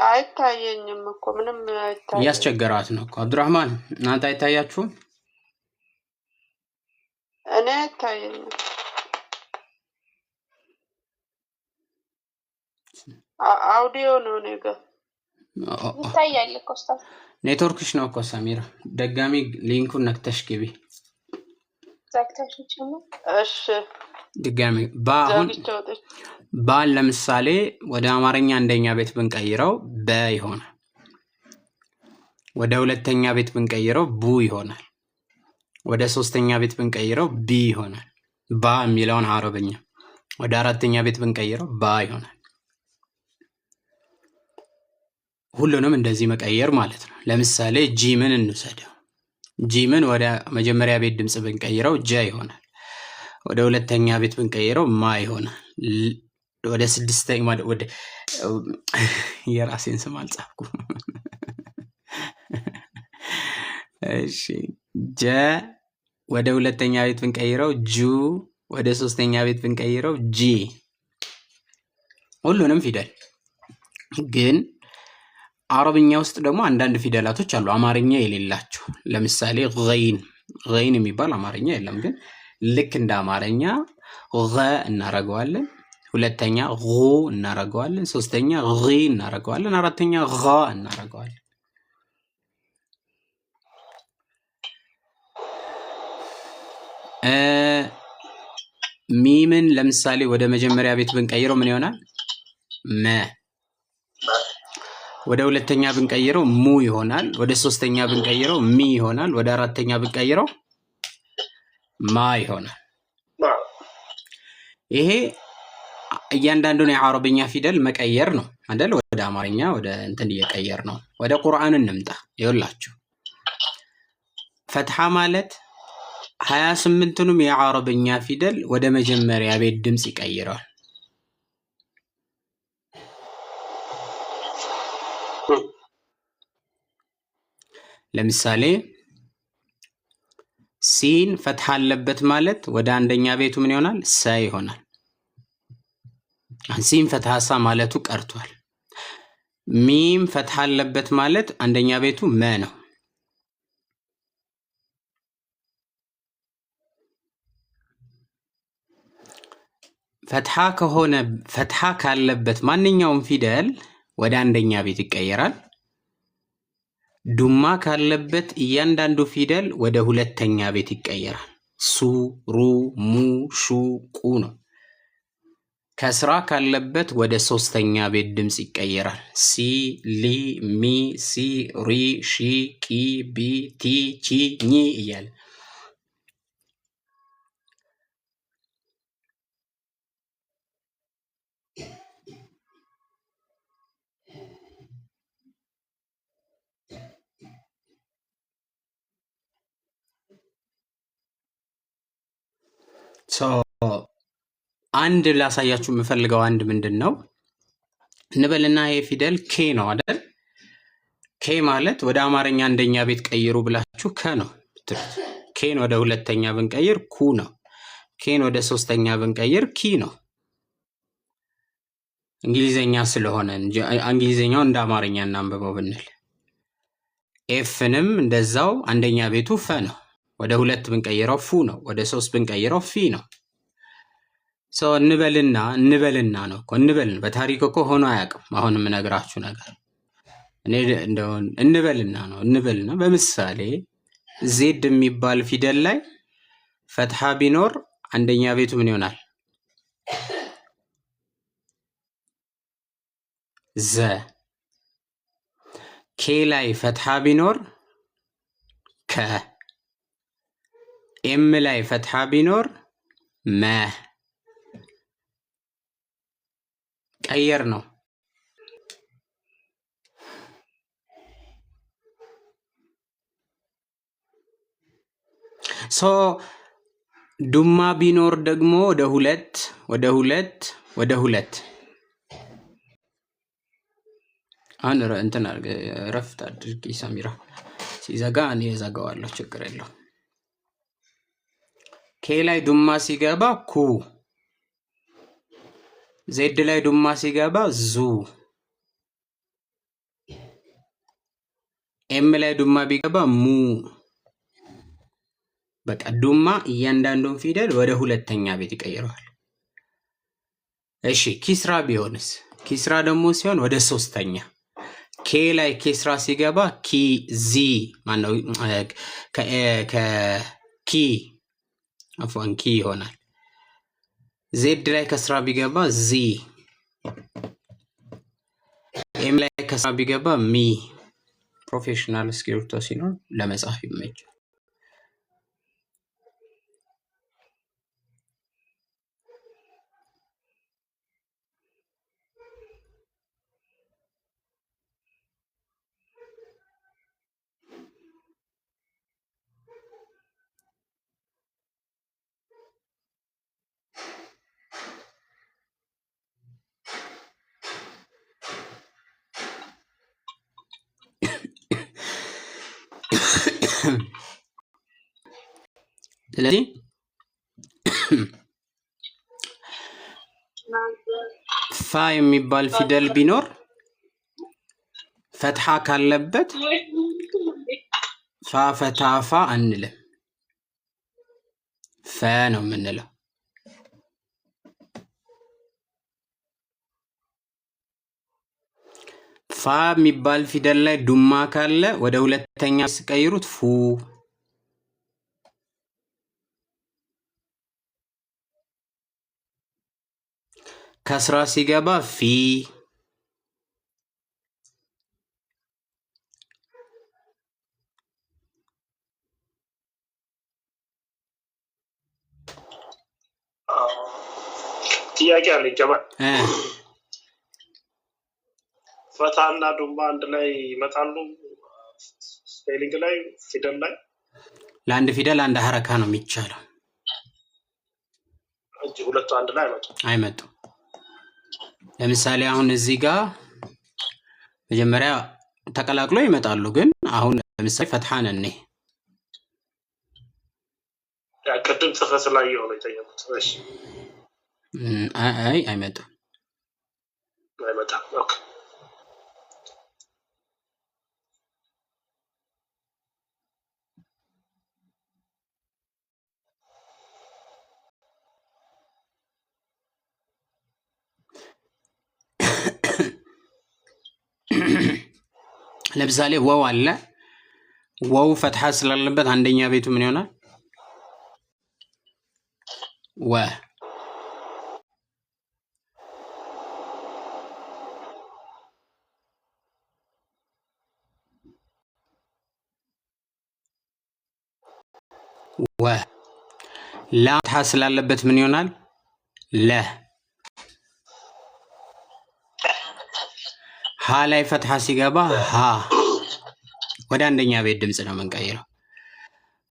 C: አይታየኝም እኮ ምንም አይታየኝም።
A: እያስቸገራት ነው እኮ አብዱራህማን። እናንተ አይታያችሁም?
C: እኔ አይታየኝም። አውዲዮ ነው ነገ
D: ይታያል እኮ ኡስታዝ።
A: ኔትወርክሽ ነው እኮ ሰሚራ። ደጋሚ ሊንኩን ነክተሽ ግቢ።
D: ዘግተሽ ጭምር።
C: እሺ
A: ድጋሚ ባን ለምሳሌ ወደ አማርኛ አንደኛ ቤት ብንቀይረው በ ይሆናል። ወደ ሁለተኛ ቤት ብንቀይረው ቡ ይሆናል። ወደ ሶስተኛ ቤት ብንቀይረው ቢ ይሆናል። ባ የሚለውን አረብኛ ወደ አራተኛ ቤት ብንቀይረው ባ ይሆናል። ሁሉንም እንደዚህ መቀየር ማለት ነው። ለምሳሌ ጂምን እንውሰደው። ጂምን ወደ መጀመሪያ ቤት ድምጽ ብንቀይረው ጀ ይሆናል። ወደ ሁለተኛ ቤት ብንቀይረው ማ ይሆናል። ወደ ስድስተኛ ወደ የራሴን ስም አልጻፍኩም። እሺ ጀ ወደ ሁለተኛ ቤት ብንቀይረው ጁ፣ ወደ ሶስተኛ ቤት ብንቀይረው ጂ። ሁሉንም ፊደል ግን አረብኛ ውስጥ ደግሞ አንዳንድ ፊደላቶች አሉ አማርኛ የሌላቸው። ለምሳሌ ገይን የሚባል አማርኛ የለም፣ ግን ልክ እንደ አማርኛ ገ እናረገዋለን፣ ሁለተኛ ጉ እናረገዋለን፣ ሶስተኛ ጊ እናረገዋለን፣ አራተኛ ጋ እናረገዋለን። ሚምን ለምሳሌ ወደ መጀመሪያ ቤት ብንቀይረው ምን ይሆናል? መ። ወደ ሁለተኛ ብንቀይረው ሙ ይሆናል። ወደ ሶስተኛ ብንቀይረው ሚ ይሆናል። ወደ አራተኛ ብንቀይረው ማ ይሆናል። ይሄ እያንዳንዱን የአረብኛ ፊደል መቀየር ነው አይደል? ወደ አማርኛ ወደ እንትን እየቀየር ነው። ወደ ቁርአን እንምጣ። ይኸውላችሁ ፈትሐ ማለት 28ቱንም የአረብኛ ፊደል ወደ መጀመሪያ ቤት ድምጽ ይቀይራል። ለምሳሌ ሲን ፈትሐ አለበት ማለት ወደ አንደኛ ቤቱ ምን ይሆናል? ሰ ይሆናል። ሲን ፈትሐ ሳ ማለቱ ቀርቷል። ሚም ፈትሐ አለበት ማለት አንደኛ ቤቱ መ ነው። ፈትሐ ከሆነ ፈትሐ ካለበት ማንኛውም ፊደል ወደ አንደኛ ቤት ይቀየራል። ዱማ ካለበት እያንዳንዱ ፊደል ወደ ሁለተኛ ቤት ይቀየራል። ሱ፣ ሩ፣ mu፣ ሹ፣ ቁ ነው። ከስራ ካለበት ወደ ሶስተኛ ቤት ድምጽ ይቀየራል። ሲ፣ ሊ፣ ሚ፣ ሲ፣ ሪ፣ ሺ፣ ቂ፣ ቢ፣ ቲ፣ ቺ፣ ኝ እያለ አንድ ላሳያችሁ የምፈልገው አንድ ምንድን ነው እንበልና ይሄ ፊደል ኬ ነው አይደል? ኬ ማለት ወደ አማርኛ አንደኛ ቤት ቀይሩ ብላችሁ ከ ነው ብትሉት፣ ኬን ወደ ሁለተኛ ብንቀይር ኩ ነው። ኬን ወደ ሶስተኛ ብንቀይር ኪ ነው። እንግሊዘኛ ስለሆነ እንጂ እንግሊዘኛው እንደ አማርኛ እናንብበው ብንል፣ ኤፍንም እንደዛው አንደኛ ቤቱ ፈ ነው። ወደ ሁለት ብንቀይረው ፉ ነው። ወደ ሶስት ብንቀይረው ፊ ነው። እንበልና ነው እኮ እንበልን። በታሪክ እኮ ሆኖ አያውቅም። አሁን የምነግራችሁ ነገር እኔ እንደው እንበልና ነው። እንበልና በምሳሌ ዜድ የሚባል ፊደል ላይ ፈትሐ ቢኖር አንደኛ ቤቱ ምን ይሆናል? ዘ። ኬ ላይ ፈትሐ ቢኖር ከ። ኤም ላይ ፈትሐ ቢኖር መ። ቀየር ነው። ዱማ ቢኖር ደግሞ ወደ ሁለት አሁን እንትን ረፍት አድርጊ ሰሚራ። ሲዘጋ እኔ እዘጋዋለሁ፣ ችግር የለው። ኬ ላይ ዱማ ሲገባ ኩ። ዜድ ላይ ዱማ ሲገባ ዙ። ኤም ላይ ዱማ ቢገባ ሙ። በቃ ዱማ እያንዳንዱን ፊደል ወደ ሁለተኛ ቤት ይቀይረዋል። እሺ ኪስራ ቢሆንስ? ኪስራ ደግሞ ሲሆን ወደ ሶስተኛ። ኬ ላይ ኪስራ ሲገባ ኪ ዚ ማነው ከኪ አፎን ኪ ይሆናል። ዜድ ላይ ከስራ ቢገባ ዚ። ኤም ላይ ከስራ ቢገባ ሚ። ፕሮፌሽናል እስክሪብቶ ሲኖር ለመጻፍ ይመቻል። ስለዚህ ፋ የሚባል ፊደል ቢኖር ፈትሐ ካለበት ፋ ፈታፋ አንልም፣ ፈ ነው የምንለው። ፋ የሚባል ፊደል ላይ ዱማ ካለ ወደ ሁለተኛ ሲቀይሩት ፉ። ከስራ ሲገባ ፊ።
B: ጥያቄ አለኝ ጀማል። ፈታ እና ዱማ አንድ ላይ ይመጣሉ ስፔሊንግ ላይ ፊደል ላይ?
A: ለአንድ ፊደል አንድ ሐረካ ነው የሚቻለው
B: እንጂ ሁለቱ አንድ ላይ
A: አይመጡም። ለምሳሌ አሁን እዚህ ጋር መጀመሪያ ተቀላቅሎ ይመጣሉ፣ ግን አሁን ለምሳሌ ፈትሐን እኔ
B: ቅድም ጽፈት ላይ የሆነ የጠየቁት። እሺ
A: አይመጣም።
B: ኦኬ
A: ለምሳሌ ወው አለ። ወው ፈትሐ ስላለበት አንደኛ ቤቱ ምን ይሆናል? ወ። ወ። ላ ፈትሐ ስላለበት ምን ይሆናል? ለ። ሀ ላይ ፈትሐ ሲገባ ሀ። ወደ አንደኛ ቤት ድምፅ ነው የምንቀይረው።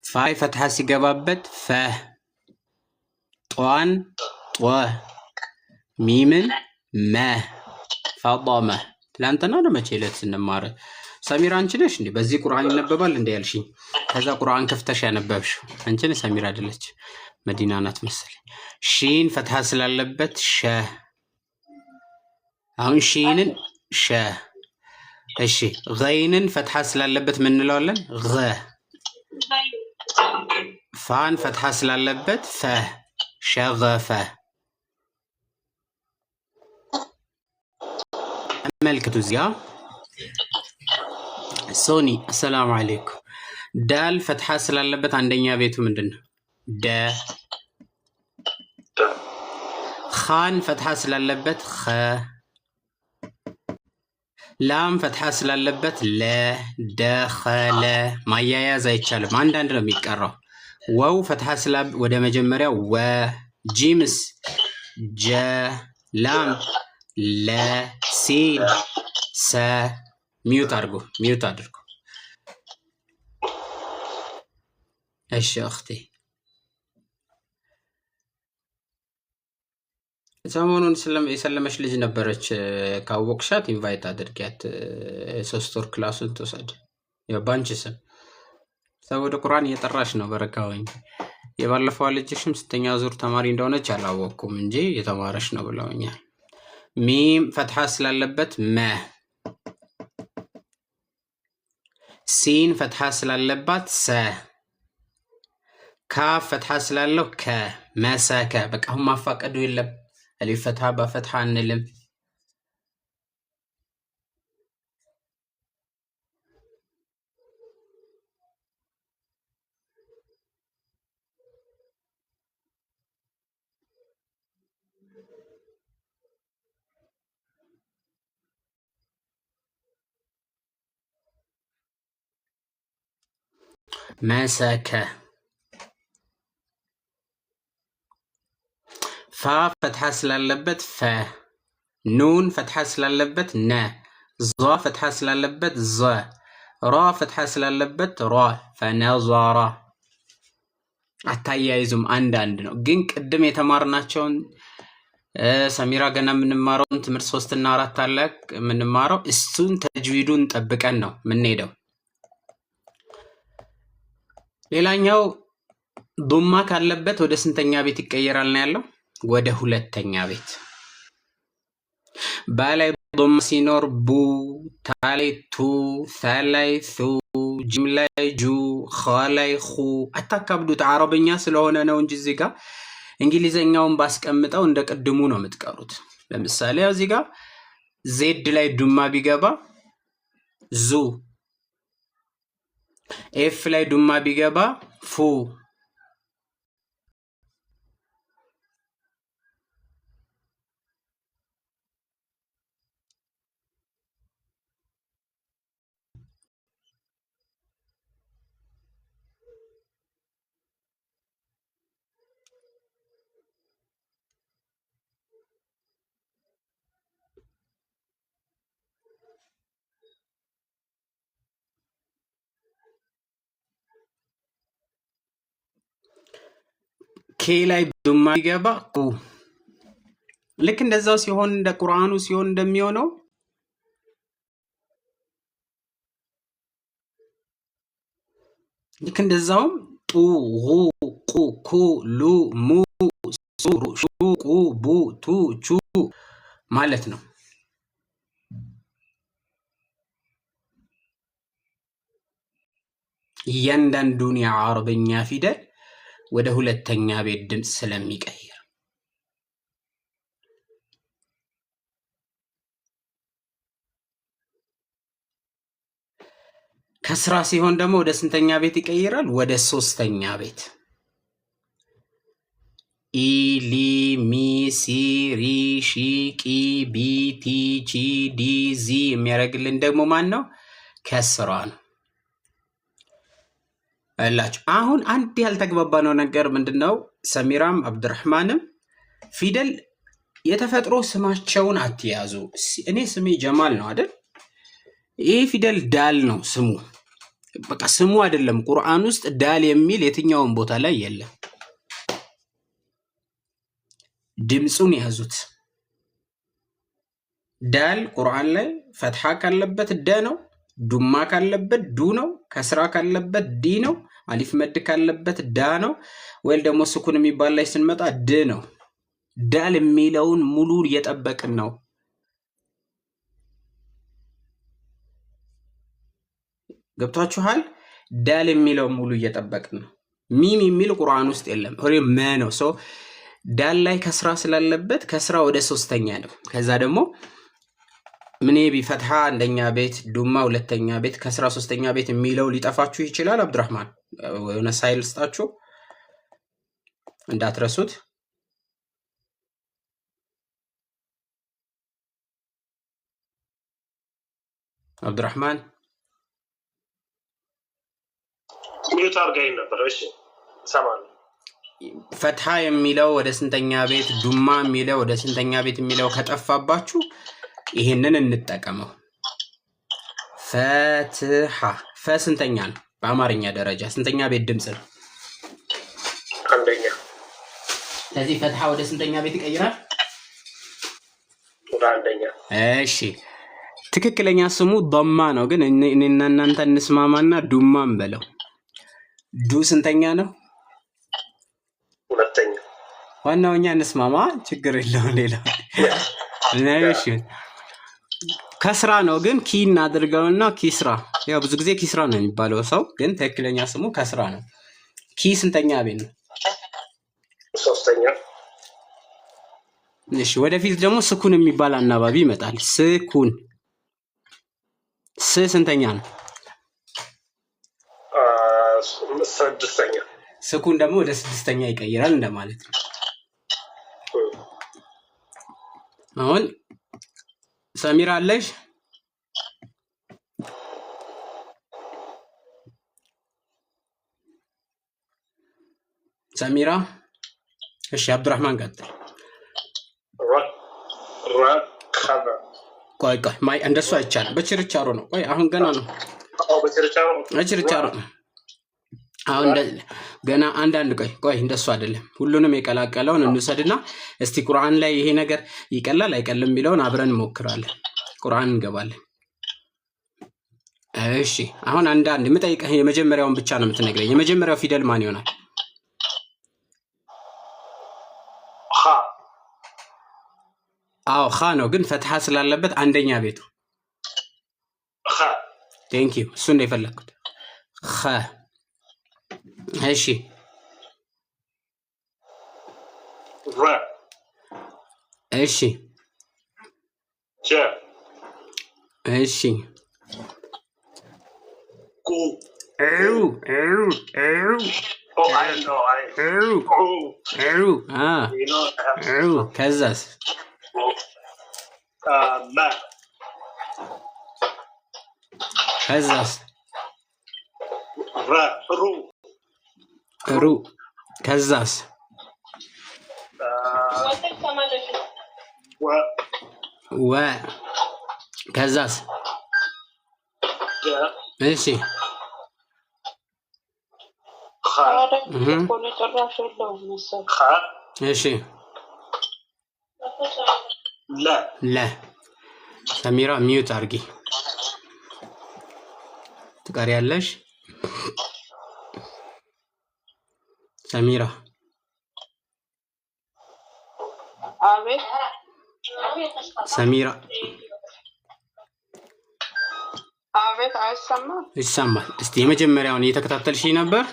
A: ፋ ላይ ፈትሐ ሲገባበት ፈ። ጧን ጦ። ሚምን መ። ፈጠመ ትላንትና ነው መቼ ዕለት ስንማር ሰሚራ አንቺ ነሽ እንዴ በዚህ ቁርአን ይነበባል እንዴ ያልሽኝ? ከዛ ቁርአን ከፍተሽ ያነበብሽው አንቺ ነሽ ሰሚራ አይደለች መዲና ናት መሰለኝ። ሺን ፈትሐ ስላለበት ሸ አሁን ሺንን ሸ እሺ ገይንን ፈትሐ ስላለበት ምን እንለዋለን? ገ ፋን ፈትሐ ስላለበት ፈ ሸገፈ። መልክቱ እዚያ ሶኒ አሰላሙ አለይኩም። ዳል ፈትሐ ስላለበት አንደኛ ቤቱ ምንድነው? ደ ኻን ፈትሐ ስላለበት ኸ ላም ፈትሐ ስላለበት ለ ደኸለ። ማያያዝ አይቻልም፣ አንዳንድ ነው የሚቀራው። ወው ፈትሐ ወደ መጀመሪያው ወ ጂምስ ጀ ላም ለ ሲን ሰ ሚዩት አድርጎ እሺ እኽቴ ሰሞኑን የሰለመች ልጅ ነበረች ካወቅሻት ኢንቫይት አድርጊያት 3 ወር ክላሱን ትወሰድ። ባንቺ ስም ሰው ወደ ቁርአን እየጠራሽ ነው በረካወኝ። የባለፈው ልጅሽም 6ኛ ዙር ተማሪ እንደሆነች አላወቅኩም እንጂ የተማረች ነው ብለውኛል። ሚም ፈትሐ ስላለበት መ ሲን ፈትሐ ስላለባት ሰ ካፍ ፈትሐ ስላለው ከ መሰከ። በቃ አሁን ማፋቀዱ የለም። አሊፍ ፈትሐ በፈትሐ አንልም። መሰከ ፋ ፈትሐ ስላለበት ፈ ኑን ፈትሐ ስላለበት ነ ዟ ፈትሐ ስላለበት ዘ ራ ፈትሐ ስላለበት ራ ፈነዟራ። አታያይዙም፣ አንዳንድ ነው። ግን ቅድም የተማርናቸውን ሰሚራ ገና የምንማረውን ትምህርት 3 እና 4 አለ የምንማረው እሱን ተጅዊዱን ጠብቀን ነው የምንሄደው። ሌላኛው ዱማ ካለበት ወደ ስንተኛ ቤት ይቀየራል ነው ያለው? ወደ ሁለተኛ ቤት። ባላይ ዱማ ሲኖር ቡ፣ ታላይ ቱ፣ ሰላይ ሱ፣ ጂም ላይ ጁ፣ ኸላይ ኹ። አታካብዱት፣ አረብኛ ስለሆነ ነው እንጂ እዚህ ጋር እንግሊዘኛውን ባስቀምጠው እንደ ቅድሙ ነው የምትቀሩት። ለምሳሌ እዚህ ጋር ዜድ ላይ ዱማ ቢገባ ዙ፣ ኤፍ ላይ ዱማ ቢገባ ፉ። ኬ ላይ ዱማ ቢገባ ቁ። ልክ እንደዛው ሲሆን እንደ ቁርአኑ ሲሆን እንደሚሆነው ልክ እንደዛውም ጡ፣ ሁ፣ ቁ፣ ኩ፣ ሉ፣ ሙ፣ ሱ፣ ሹ፣ ቁ፣ ቡ፣ ቱ፣ ቹ ማለት ነው። እያንዳንዱን የአረብኛ ፊደል ወደ ሁለተኛ ቤት ድምፅ ስለሚቀይር ከስራ ሲሆን ደግሞ ወደ ስንተኛ ቤት ይቀይራል? ወደ 3ኛ ቤት። ኢ፣ ሊ፣ ሚ፣ ሲ፣ ሪ፣ ሺ፣ ቂ፣ ቢ፣ ቲ፣ ቺ፣ ዲ፣ ዚ የሚያደርግልን ደግሞ ማን ነው? ከስራ ነው አላችሁ። አሁን አንድ ያልተግባባነው ነገር ምንድነው? ሰሚራም አብዱራህማንም ፊደል የተፈጥሮ ስማቸውን አትያዙ። እኔ ስሜ ጀማል ነው አይደል? ይሄ ፊደል ዳል ነው ስሙ። በቃ ስሙ አይደለም። ቁርአን ውስጥ ዳል የሚል የትኛውን ቦታ ላይ የለም። ድምፁን ያዙት። ዳል ቁርአን ላይ ፈትሐ ካለበት ደ ነው፣ ዱማ ካለበት ዱ ነው፣ ከስራ ካለበት ዲ ነው፣ አሊፍ መድ ካለበት ዳ ነው፣ ወይም ደግሞ ስኩን የሚባል ላይ ስንመጣ ድ ነው። ዳል የሚለውን ሙሉ እየጠበቅን ነው። ገብቷችኋል? ዳል የሚለው ሙሉ እየጠበቅን ነው። ሚም የሚል ቁርአን ውስጥ የለም። መ ነው። ሰው ዳል ላይ ከስራ ስላለበት ከስራ ወደ ሶስተኛ ነው። ከዛ ደግሞ ምን ቢፈትሐ አንደኛ ቤት፣ ዱማ ሁለተኛ ቤት፣ ከስራ ሶስተኛ ቤት የሚለው ሊጠፋችሁ ይችላል። አብዱራህማን የሆነ ሳይል ስጣችሁ እንዳትረሱት። አብዱራህማን
B: ሚዩት አድርገኝ ነበር። እሺ ሰማለሁ።
A: ፈትሐ የሚለው ወደ ስንተኛ ቤት፣ ዱማ የሚለው ወደ ስንተኛ ቤት የሚለው ከጠፋባችሁ ይሄንን እንጠቀመው። ፈትሐ ፈስንተኛ ነው? በአማርኛ ደረጃ ስንተኛ ቤት ድምፅ ነው?
B: አንደኛ።
A: ስለዚህ ፈትሐ ወደ ስንተኛ ቤት ይቀይራል?
B: ወደ አንደኛ።
A: እሺ ትክክለኛ ስሙ ዶማ ነው፣ ግን እኔና እናንተ እንስማማና ዱማን በለው። ዱ ስንተኛ ነው?
B: ሁለተኛ።
A: ዋናው እኛ እንስማማ፣ ችግር የለውም። ሌላ እሺ ከስራ ነው፣ ግን ኪ እናድርገውና ኪስራ። ያው ብዙ ጊዜ ኪስራ ነው የሚባለው ሰው፣ ግን ትክክለኛ ስሙ ከስራ ነው። ኪ ስንተኛ ቤት ነው?
B: ሶስተኛ።
A: እሺ ወደፊት ደግሞ ስኩን የሚባል አናባቢ ይመጣል። ስኩን ስ ስንተኛ ነው?
B: ስድስተኛ።
A: ስኩን ደግሞ ወደ ስድስተኛ ይቀይራል እንደማለት ነው። አሁን ሰሚራ አለሽ? ሰሚራ? እሺ አብዱራህማን ቀጥል። ቆይ ማይ እንደሱ አይቻልም። በችርቻሮ ነው። ቆይ አሁን ገና ነው። በችርቻሮ ነው። አሁን ገና አንዳንድ ቆይ እንደሱ አይደለም። ሁሉንም የቀላቀለውን እንውሰድና እስቲ ቁርአን ላይ ይሄ ነገር ይቀላል አይቀልም የሚለውን አብረን እንሞክራለን። ቁርአን እንገባለን። እሺ አሁን አንዳንድ የምጠይቅህ የመጀመሪያውን ብቻ ነው የምትነግረኝ። የመጀመሪያው ፊደል ማን ይሆናል?
B: ኻ።
A: አዎ ኻ ነው፣ ግን ፈትሐ ስላለበት አንደኛ ቤቱ
B: ኻ።
A: ቴንክ ዩ። እሱን ነው የፈለኩት። ኸ። እሺ
B: ረ።
A: እሺ
B: ጀ።
A: እሺ
B: ጉ።
A: ከዛስ?
B: መ።
A: ከዛስ?
B: ረ። ሩ።
A: ሩ። ከዛስ?
B: ወ።
A: ወ። ከዛስ?
B: ጀ።
A: እሺ
B: ኸ። ኸ።
A: እሺ
B: ለ።
A: ለ። ሰሚራ ሚዩት አርጊ። ትቀሪያለሽ ሰሚራ?
C: አቤት
A: ሰሚራ?
C: አቤት። አይሰማም?
A: ይሰማል። እስቲ የመጀመሪያውን እየተከታተልሽ ነበር?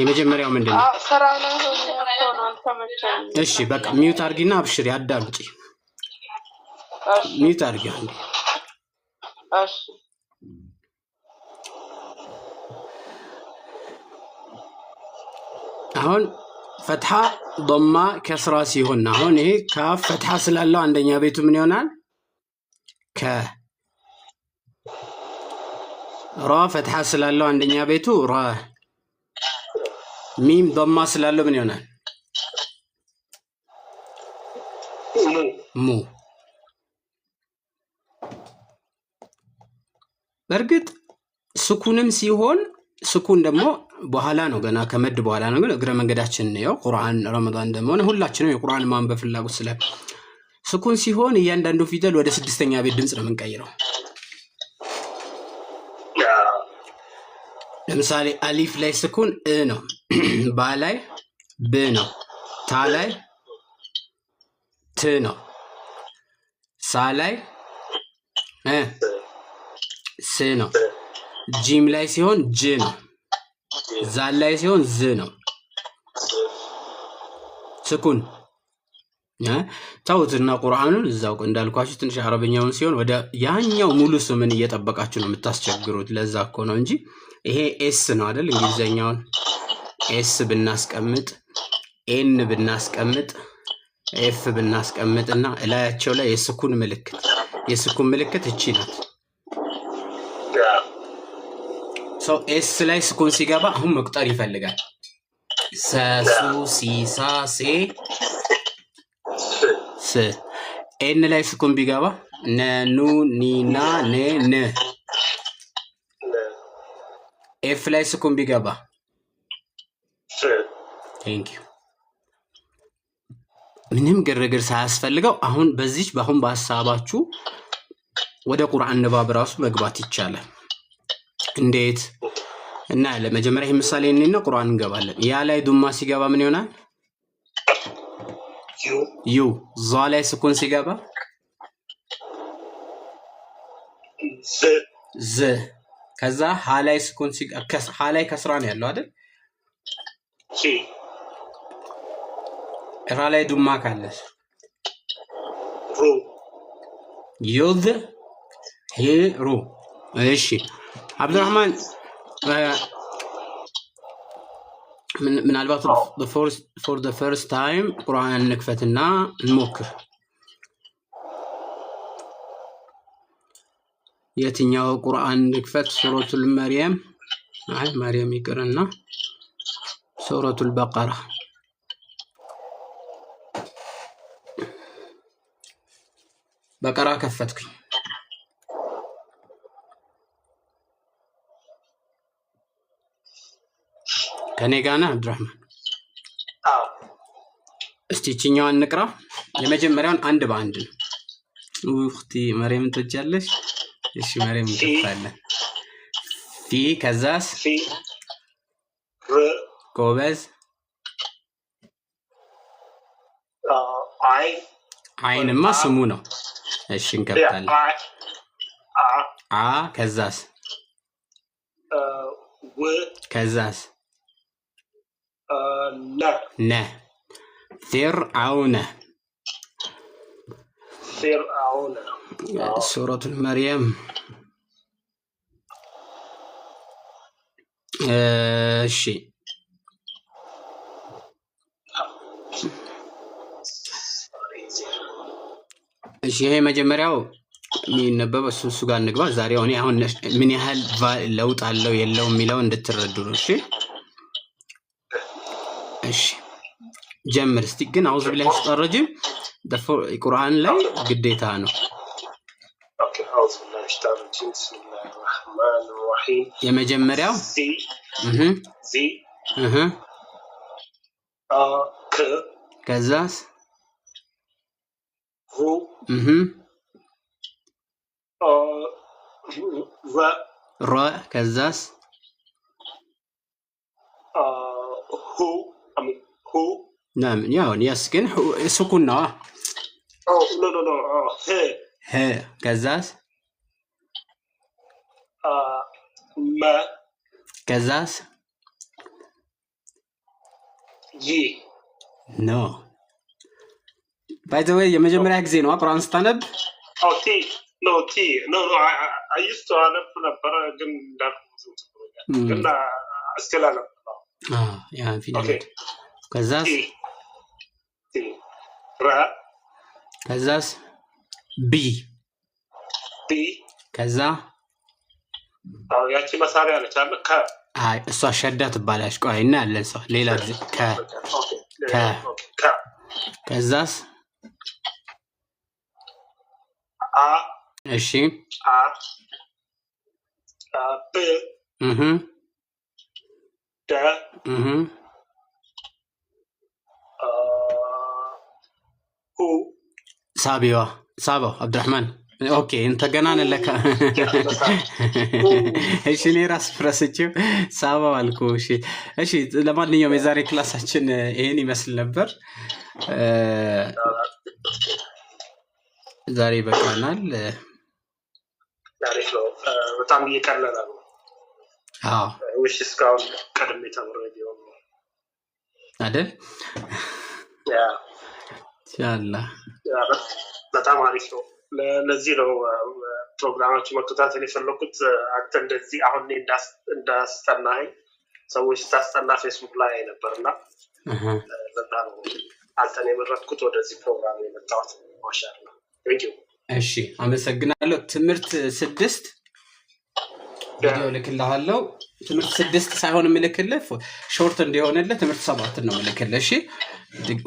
A: የመጀመሪያው ምንድን ነው?
C: ስራ ላይ ሆኖ አልተመቸኝም።
A: እሺ በቃ ሚዩት አርጊና አብሽሪ፣ አዳምጪ። ሚዩት አርጊ አንዴ።
C: እሺ
A: አሁን ፈትሐ ዶማ ከስራ ሲሆን አሁን ይሄ ካፍ ፈትሐ ስላለው አንደኛ ቤቱ ምን ይሆናል? ከ። ራ ፈትሐ ስላለው አንደኛ ቤቱ ራ። ሚም ዶማ ስላለው ምን ይሆናል? ሙ። በእርግጥ ስኩንም ሲሆን ስኩን ደግሞ በኋላ ነው፣ ገና ከመድ በኋላ ነው። ግን እግረ መንገዳችን ነው። ቁርአን ረመዳን እንደሆነ ሁላችንም የቁርአን ማንበብ ፍላጎት ስለ ስኩን ሲሆን እያንዳንዱ ፊደል ወደ ስድስተኛ ቤት ድምጽ ነው የምንቀይረው። ለምሳሌ አሊፍ ላይ ስኩን እ ነው፣ ባ ላይ ብ ነው፣ ታ ላይ ት ነው፣ ሳ ላይ ስ ነው፣ ጂም ላይ ሲሆን ጅ ነው፣ ዛል ላይ ሲሆን ዝ ነው። ስኩን ታውትና ቁርአኑን እዛው እንዳልኳችሁ ትንሽ አረበኛውን ሲሆን ወደ ያኛው ሙሉ ስምን እየጠበቃችሁ ነው የምታስቸግሩት። ለዛ እኮ ነው እንጂ ይሄ ኤስ ነው አይደል? እንግሊዘኛውን ኤስ ብናስቀምጥ ኤን ብናስቀምጥ ኤፍ ብናስቀምጥና እላያቸው ላይ የስኩን ምልክት እቺ ናት። ሰው ኤስ ላይ ስኩን ሲገባ አሁን መቁጠር ይፈልጋል። ሰሱ ሲሳ ሴ ስ። ኤን ላይ ስኩን ቢገባ ነኑ ኒና ነ ን። ኤፍ ላይ ስኩን ቢገባ ቴንክ ዩ። ምንም ግርግር ሳያስፈልገው አሁን በሀሳባችሁ ወደ ቁርአን ንባብ ራሱ መግባት ይቻላል። እንዴት እና ለመጀመሪያ ይሄ ምሳሌ እኔና ቁርአን እንገባለን። ያ ላይ ዱማ ሲገባ ምን ይሆናል? ዩ። ዛ ላይ ስኩን ሲገባ ዝ። ከዛ ሀ ላይ ስኩን ሀ ላይ ከስራ ነው ያለው አይደል? ራ ላይ ዱማ ካለስ ዩዝ ሂሩ። እሺ አብዱራህማን ምናልባት for the first time ቁርአን እንክፈትና እንሞክር። የትኛው ቁርአን እንክፈት? ሱረቱል መርየም መርየም ይቅርና ሱረቱል በቀራ። በቀራ ከፈትኩኝ። ከኔ ጋር ነህ አብዱራህማን? እስቲ እቺኛዋን እንቅራ። የመጀመሪያውን አንድ በአንድ ነው። እህቲ መርየም ትወጃለሽ? እሺ መርየም እንከፍታለን። ፊ ከዛስ ጎበዝ። አይንማ ስሙ ነው። እሺ እንከፍታለን። አ ከዛስ ከዛስ ነ። ፊርዓውነ ሱረቱል መርየም። እሺ ይሄ መጀመሪያው የሚነበበው እሱ ጋር እንግባ። ዛሬ አሁን ምን ያህል ለውጥ አለው የለውም የሚለው እንድትረዱ ነው። እሺ ጀምር እስቲ። ግን አውዝ ቢላሂ ተረጅም ቁርአን ላይ ግዴታ ነው።
B: ኦኬ አውዝ ቢላሂ ተረጅም ቢስሚላሂር ረህማኒር ረሂም።
A: የመጀመሪያው
B: ዚ ክ
A: ከዛስ
B: ሩ
A: ራ ከዛስ نعم ياون يس كن سكون نوع
B: لا
A: ه كزاس
B: ما
A: كزاس
B: جي
A: نو باي ذا واي የመጀመሪያ ጊዜ ነው ቁርአን ስታነብ?
B: ቲ ኖ አይ ዩዝድ ቱ አነብ ነበር ግን እንዳልኩት ግን አስከላለም
A: ያ ፊደል ከዛስ
B: ራ
A: ከዛስ ቢ ከዛ
B: ያቺ መሳሪያ ነች አለ ከ
A: አይ እሷ ሸዳ ትባላለች። ቆይ እና ያለን ሰው ሌላ ጊዜ ከዛስ
B: አ
A: እሺ
B: አ ብ ደ
A: ሳባው አብዱራህማን ኦኬ እንተ ገናን ለካ እሺ እኔ ራስ ፍረስቼው ሳባው አልኩ እሺ ለማንኛውም የዛሬ ክላሳችን ይሄን ይመስል ነበር ዛሬ በቃናል
B: አሪፍ ነው በጣም እየቀለለ ነው ወይስ እስካሁን ቀድሜ ተምሬ ነው
A: አይደል
B: ያ
A: ኢንሻአላህ
B: በጣም አሪፍ ነው ለዚህ ነው ፕሮግራማችን መከታተል የፈለኩት አንተ እንደዚህ አሁን እንዳስተናይ ሰዎች ታስተና ፌስቡክ ላይ ነበርና በጣም አንተን የመረጥኩት ወደዚህ ፕሮግራም የመጣሁት ማሻአላህ ቴንክ ዩ
A: እሺ አመሰግናለሁ ትምህርት 6 ቪዲዮ ልክልሃለሁ ትምህርት 6 ሳይሆን ምልክልህ ሾርት እንዲሆንልህ ትምህርት 7 ነው ምልክልህ እሺ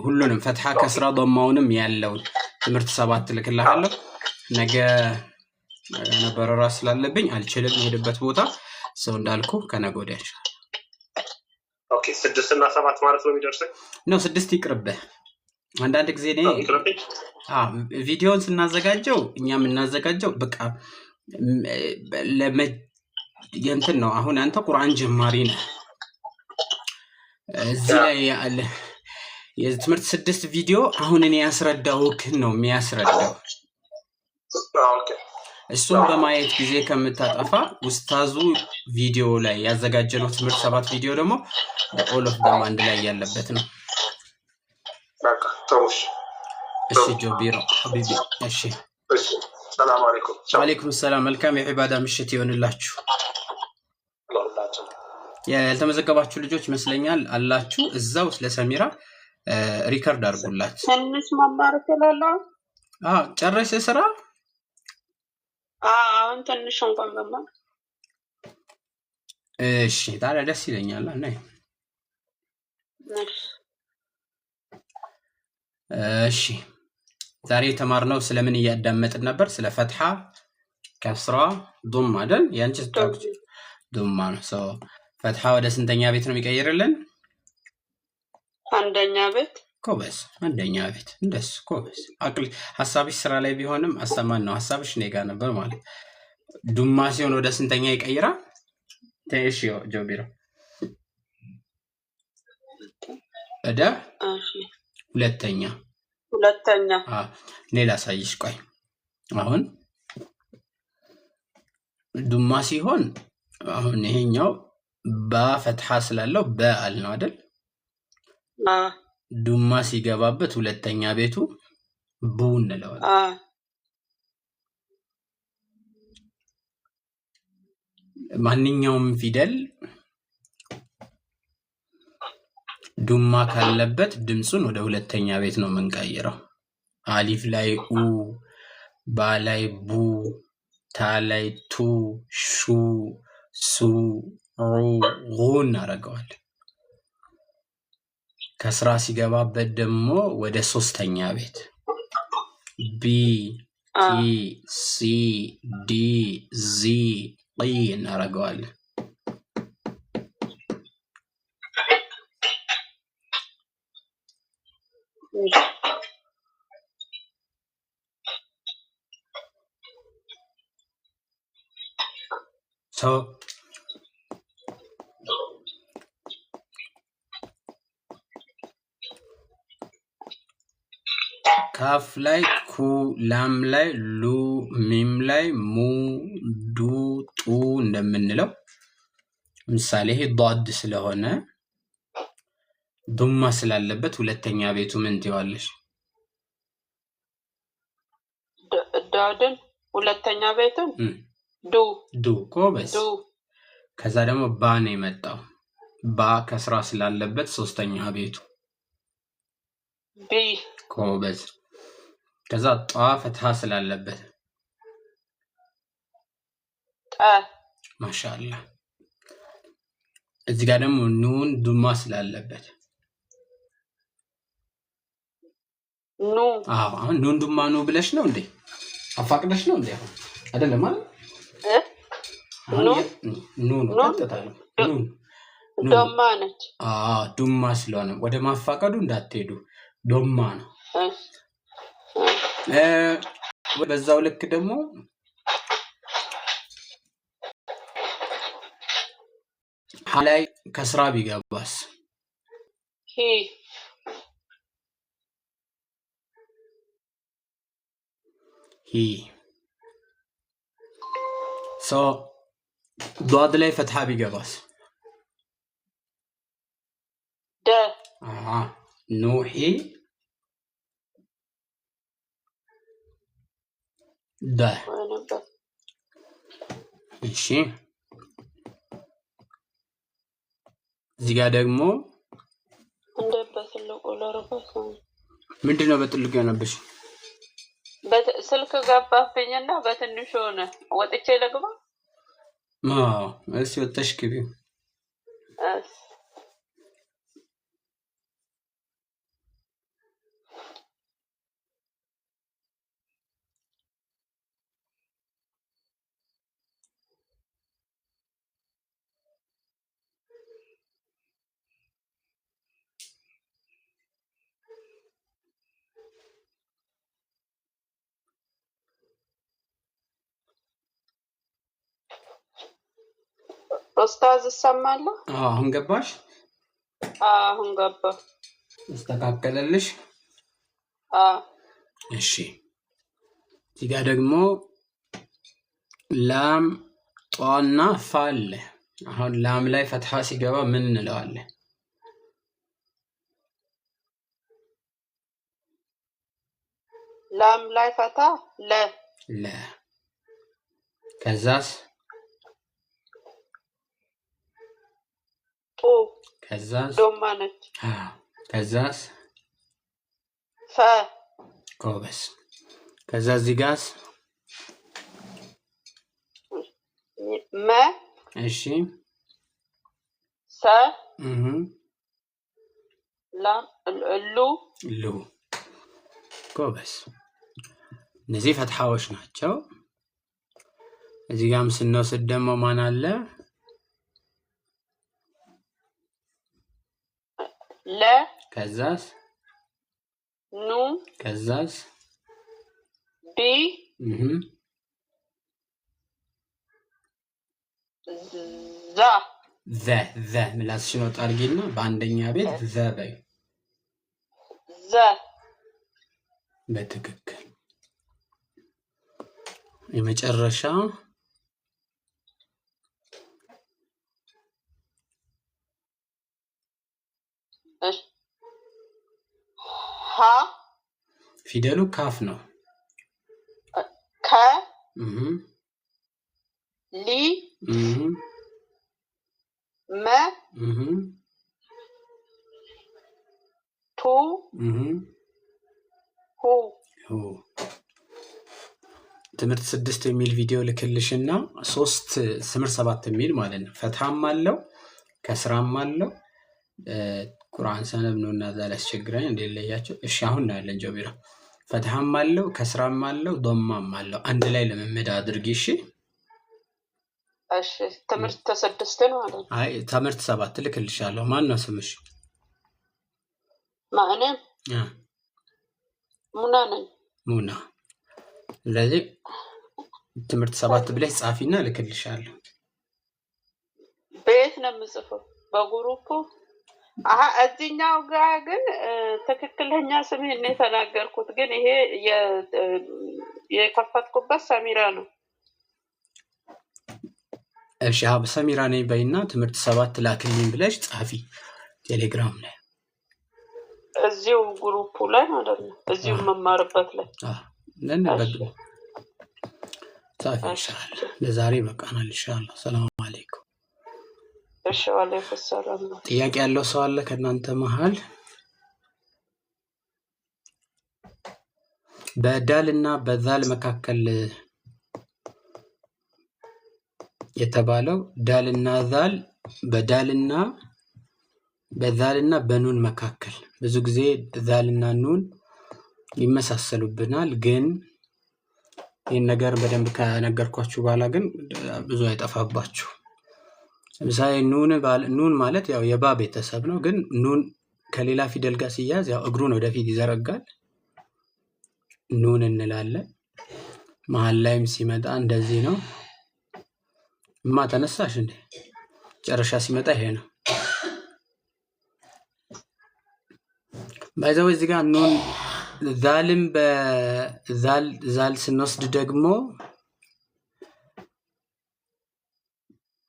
A: ሁሉንም ፈትሐ ከስራ ضماውንም ያለው ትምህርት 7 ልክልሃለሁ ነገ ነበር ራስ ስላለብኝ አልችልም ሄድበት ቦታ ሰው እንዳልኩ ከነገ ወዲያ ይሻላል
B: ኦኬ 6 እና 7 ማለት ነው የሚደርሰኝ
A: ነው 6 ይቅርብህ አንዳንድ ጊዜ እኔ ቪዲዮን ስናዘጋጀው እኛም እናዘጋጀው በቃ የእንትን ነው አሁን አንተ ቁርአን ጀማሪ ነህ እዚህ ላይ ያለ የትምህርት 6 ቪዲዮ አሁን እኔ ያስረዳውክ ነው የሚያስረዳው
B: ኦኬ
A: እሱን በማየት ጊዜ ከምታጠፋ ኡስታዙ ቪዲዮ ላይ ያዘጋጀነው ትምህርት 7 ቪዲዮ ደግሞ ኦል ኦፍ ደም አንድ ላይ ያለበት ነው
B: በቃ ተውሽ
A: እሺ ጆቢሮ ሀቢቢ እሺ
B: ሰላም አለይኩም
A: ወአለይኩም ሰላም መልካም የዒባዳ ምሽት ይሁንላችሁ ያልተመዘገባችሁ ልጆች መስለኛል አላችሁ እዛው ለሰሚራ ሪከርድ አድርጉላት
C: ትንሽ መማር እችላለሁ
A: ጨረሰ ስራ
C: አሁን ትንሽ እንኳን መማር
A: እሺ ታዲያ ደስ ይለኛል እና እሺ ዛሬ ተማርነው ስለምን ያዳመጥን ነበር ስለ ፈትሐ ከስራ ضم አይደል ያንቺ ተጣቁ ضم ነው ፈትሐ ወደ ስንተኛ ቤት ነው የሚቀየርልን
C: አንደኛ ቤት
A: ኮበስ አንደኛ ቤት እንደስ ኮበስ አቅል ሐሳብሽ ስራ ላይ ቢሆንም አሰማን ነው ሐሳብሽ ነጋ ነበር ማለት ዱማ ሲሆን ወደ ስንተኛ ይቀየራል ተሽዮ ጆቢሮ ወደ ሁለተኛ ሌላ ሳይሽ ቆይ አሁን ዱማ ሲሆን አሁን ይሄኛው በፈትሐ ስላለው በአል ነው አይደል ዱማ ሲገባበት ሁለተኛ ቤቱ ቡ እንለዋለን ማንኛውም ፊደል ዱማ ካለበት ድምጹን ወደ ሁለተኛ ቤት ነው መንቀይረው አሊፍ ላይ ኡ ባ ላይ ቡ ታ ላይ ቱ ሹ ሱ ሩ እናረጋዋል ከስራ ሲገባበት ደግሞ ወደ ሶስተኛ ቤት ቢ ቲ ሲ ዲ ዚ ቂ እናረጋዋል ካፍ ላይ ኩ ላም ላይ ሉ ሚም ላይ ሙ ዱ ጡ እንደምንለው ምሳሌ ይሄ ضاد ስለሆነ ዱማ ስላለበት ሁለተኛ ቤቱ ምን ትይዋለሽ
C: ዳድን ሁለተኛ ቤቱ ዱ
A: ኮበስ ከዛ ደግሞ ባ ነው የመጣው ባ ከስራ ስላለበት ሶስተኛ ቤቱ
C: ቢ
A: ኮበስ ከዛ ጧ ፈትሐ ስላለበት ማሻአላህ እዚህ ጋር ደግሞ ኑን ዱማ ስላለበት
C: ኑ
A: አሁን ኑን ዱማ ኑ ብለሽ ነው እንዴ አፋቅደሽ ነው እንዴ አይደለም ማለት ኑ ተጣጣለው
C: ዶማ ነች
A: ዱማ ስለሆነ ወደ ማፋቀዱ እንዳትሄዱ ዶማ ነው በዛው ልክ ደግሞ ላይ ከስራ ቢገባስ? ሂ ضاد ላይ ፈትሐ ቢገባስ?
C: ደ
A: ኑሒ ደ። እሺ እዚህ ጋር ደግሞ ምንድነው በትልቁ ያነበሽ?
C: ስልክ ገባብኝና በትንሹ ሆነ። ወጥቼ ልግባ?
A: እሺ ወጥተሽ ግቢ።
C: ኡስታዝ ሰማለ?
A: አሁን ገባሽ?
C: አሁን ገባ።
A: ተስተካከለልሽ? እሺ እዚህ ጋር ደግሞ ላም ጧና ፋል። አሁን ላም ላይ ፈትሐ ሲገባ ምን እንለዋለን?
C: ላም ላይ ፈታ ለ
A: ከዛስ
C: ጡ
A: ከዛስ
C: ዶማ ነች።
A: ከዛስ
C: ፈ
A: ጎበዝ። ከዛ እዚህ ጋርስ
C: መ
A: እሺ
C: ሰ ላም ሉ
A: ጎበዝ። እነዚህ ፈትሐዎች ናቸው። እዚህ ጋርም ስንወስድ ደግሞ ማን አለ?
C: ለ
A: ከዛስ
C: ኑ
A: ከዛስ
C: ቢ
A: ዘ ምላስሽን ወጥ አድርጊና በአንደኛ ቤት ዘ በይ።
C: ዘ
A: በትክክል። የመጨረሻ
C: ሀ
A: ፊደሉ ካፍ ነው።
C: ከ ሊ መ ቱ ሁ።
A: ትምህርት 6 የሚል ቪዲዮ ልክልሽና 3 ትምህርት 7 የሚል ማለት ነው። ፈትሐም አለው ከስራም አለው። ቁርአን ሰነብ ነው እና ዛሬ አስቸግረኝ እንደሌላያቸው። እሺ አሁን ነው ያለን ጀቢራ። ፈትሐም አለው ከስራም አለው ዶማም አለው። አንድ ላይ ለመመድ አድርጊ። እሺ
C: እሺ። ትምህርት 6 ነው አይደል?
A: አይ ትምህርት 7 ልክልሻለሁ። ማን ነው ስምሽ?
C: ማኔ ሙና ነኝ።
A: ሙና። ስለዚህ ትምህርት 7 ብለሽ ጻፊና ልክልሻለሁ።
C: ቤት ነው የምጽፈው በግሩፕ። እዚህኛው ጋር ግን ትክክለኛ ስሜን ነው የተናገርኩት፣ ግን ይሄ የከፈትኩበት ሰሚራ ነው።
A: እሺ ሰሚራ ነኝ በይና ትምህርት 7 ላክልኝ ብለሽ ጻፊ ቴሌግራም ላይ፣
C: እዚሁ ግሩፑ ላይ ማለት ነው፣ እዚሁ መማርበት ላይ
A: ለነበዱ ጻፊ ይሻላል። ለዛሬ በቃናል። ኢንሻአላህ። ሰላም አለይኩም።
C: እሺ ወአለይኩም ሰላም።
A: ጥያቄ ያለው ሰው አለ ከእናንተ መሃል? በዳልና በዛል መካከል የተባለው ዳልና ዛል በዛልና በኑን መካከል ብዙ ጊዜ ዛልና ኑን ይመሳሰሉብናል። ግን ይህን ነገር በደንብ ከነገርኳችሁ በኋላ ግን ብዙ አይጠፋባችሁ። ለምሳሌ ኑን ማለት ያው የባ ቤተሰብ ነው። ግን ኑን ከሌላ ፊደል ጋር ሲያዝ ያው እግሩን ወደፊት ይዘረጋል። ኑን እንላለን። መሀል ላይም ሲመጣ እንደዚህ ነው። እማ ተነሳሽ እንዴ? ጨረሻ ሲመጣ ይሄ ነው። ባይዘው እዚህ ጋር ኑን ዛልም በዛል ስንወስድ ደግሞ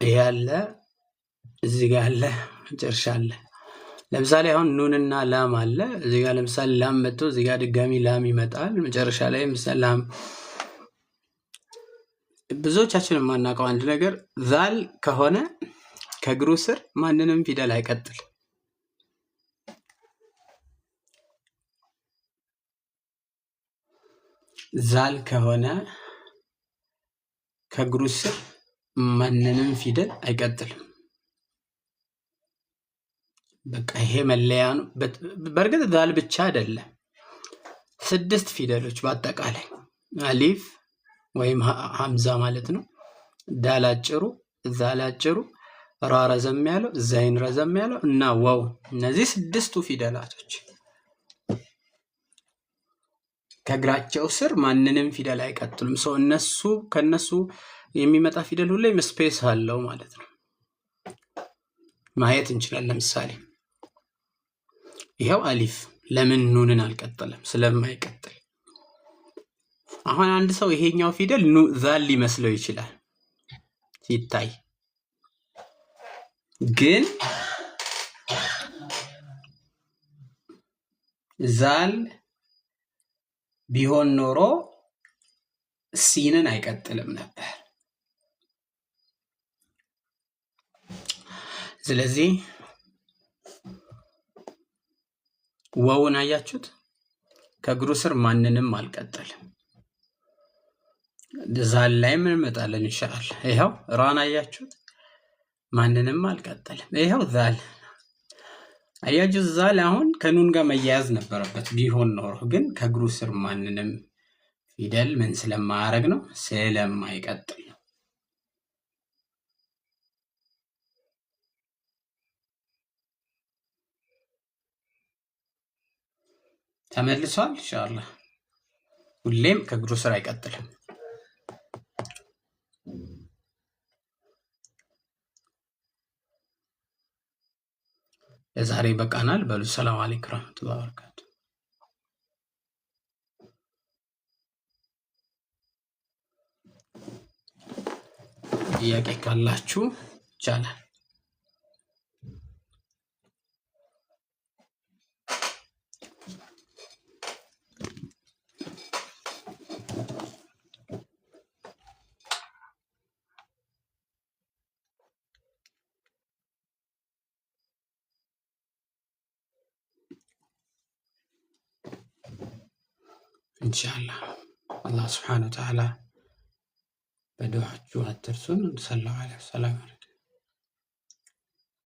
A: ይሄ አለ፣ እዚህ ጋር አለ፣ ጨርሻ አለ። ለምሳሌ አሁን ኑንና ላም አለ። እዚህ ጋር ለምሳሌ ላም መጥቶ እዚህ ጋር ድጋሚ ላም ይመጣል። መጨረሻ ላይ ምሳሌ ላም። ብዙዎቻችን የማናውቀው አንድ ነገር ዛል ከሆነ ከእግሩ ስር ማንንም ፊደል አይቀጥል። ዛል ከሆነ ከእግሩ ስር ማንንም ፊደል አይቀጥልም። በቃ ይሄ መለያ ነው። በእርግጥ ዛል ብቻ አይደለም፣ 6 ፊደሎች በአጠቃላይ አሊፍ ወይም ሀምዛ ማለት ነው። ዳል አጭሩ፣ ዛል አጭሩ፣ ራ ረዘም ያለው፣ ዘይን ረዘም ያለው እና ዋው፣ እነዚህ 6ቱ ፊደላቶች ከእግራቸው ስር ማንንም ፊደል አይቀጥሉም። ሰው ከነሱ የሚመጣ ፊደል ሁሌም ስፔስ አለው ማለት ነው። ማየት እንችላለን። ለምሳሌ ይሄው አሊፍ ለምን ኑንን አልቀጠለም? ስለማይቀጥል። አሁን አንድ ሰው ይሄኛው ፊደል ዛል ሊመስለው ይችላል ሲታይ፣ ግን ዛል ቢሆን ኖሮ ሲንን አይቀጥልም ነበር። ስለዚህ ዋውን አያችሁት? ከእግሩ ስር ማንንም አልቀጠልም። ዛል ላይ ምን እንመጣለን ኢንሻአላህ። ይሄው ራን አያችሁት? ማንንም አልቀጠልም። ይሄው ዛል አያችሁት? ዛል አሁን ከኑን ጋር መያያዝ ነበረበት ቢሆን ኖሮ፣ ግን ከእግሩ ስር ማንንም ፊደል ምን ስለማያደርግ ነው? ስለማይቀጥል ነው። ተመልሷል ኢንሻአላህ። ሁሌም ከእግሩ ስር አይቀጥልም። ለዛሬ በቃናል። በሉ ሰላም አለይኩም ወራህመቱላሂ ወበረካቱ። ጥያቄ ካላችሁ ይቻላል። ኢንሻአላህ አላህ ሱብሓነሁ ወተዓላ በዱዓችሁ አትርሱን። ሰለላሁ ዐለይሂ ወሰለም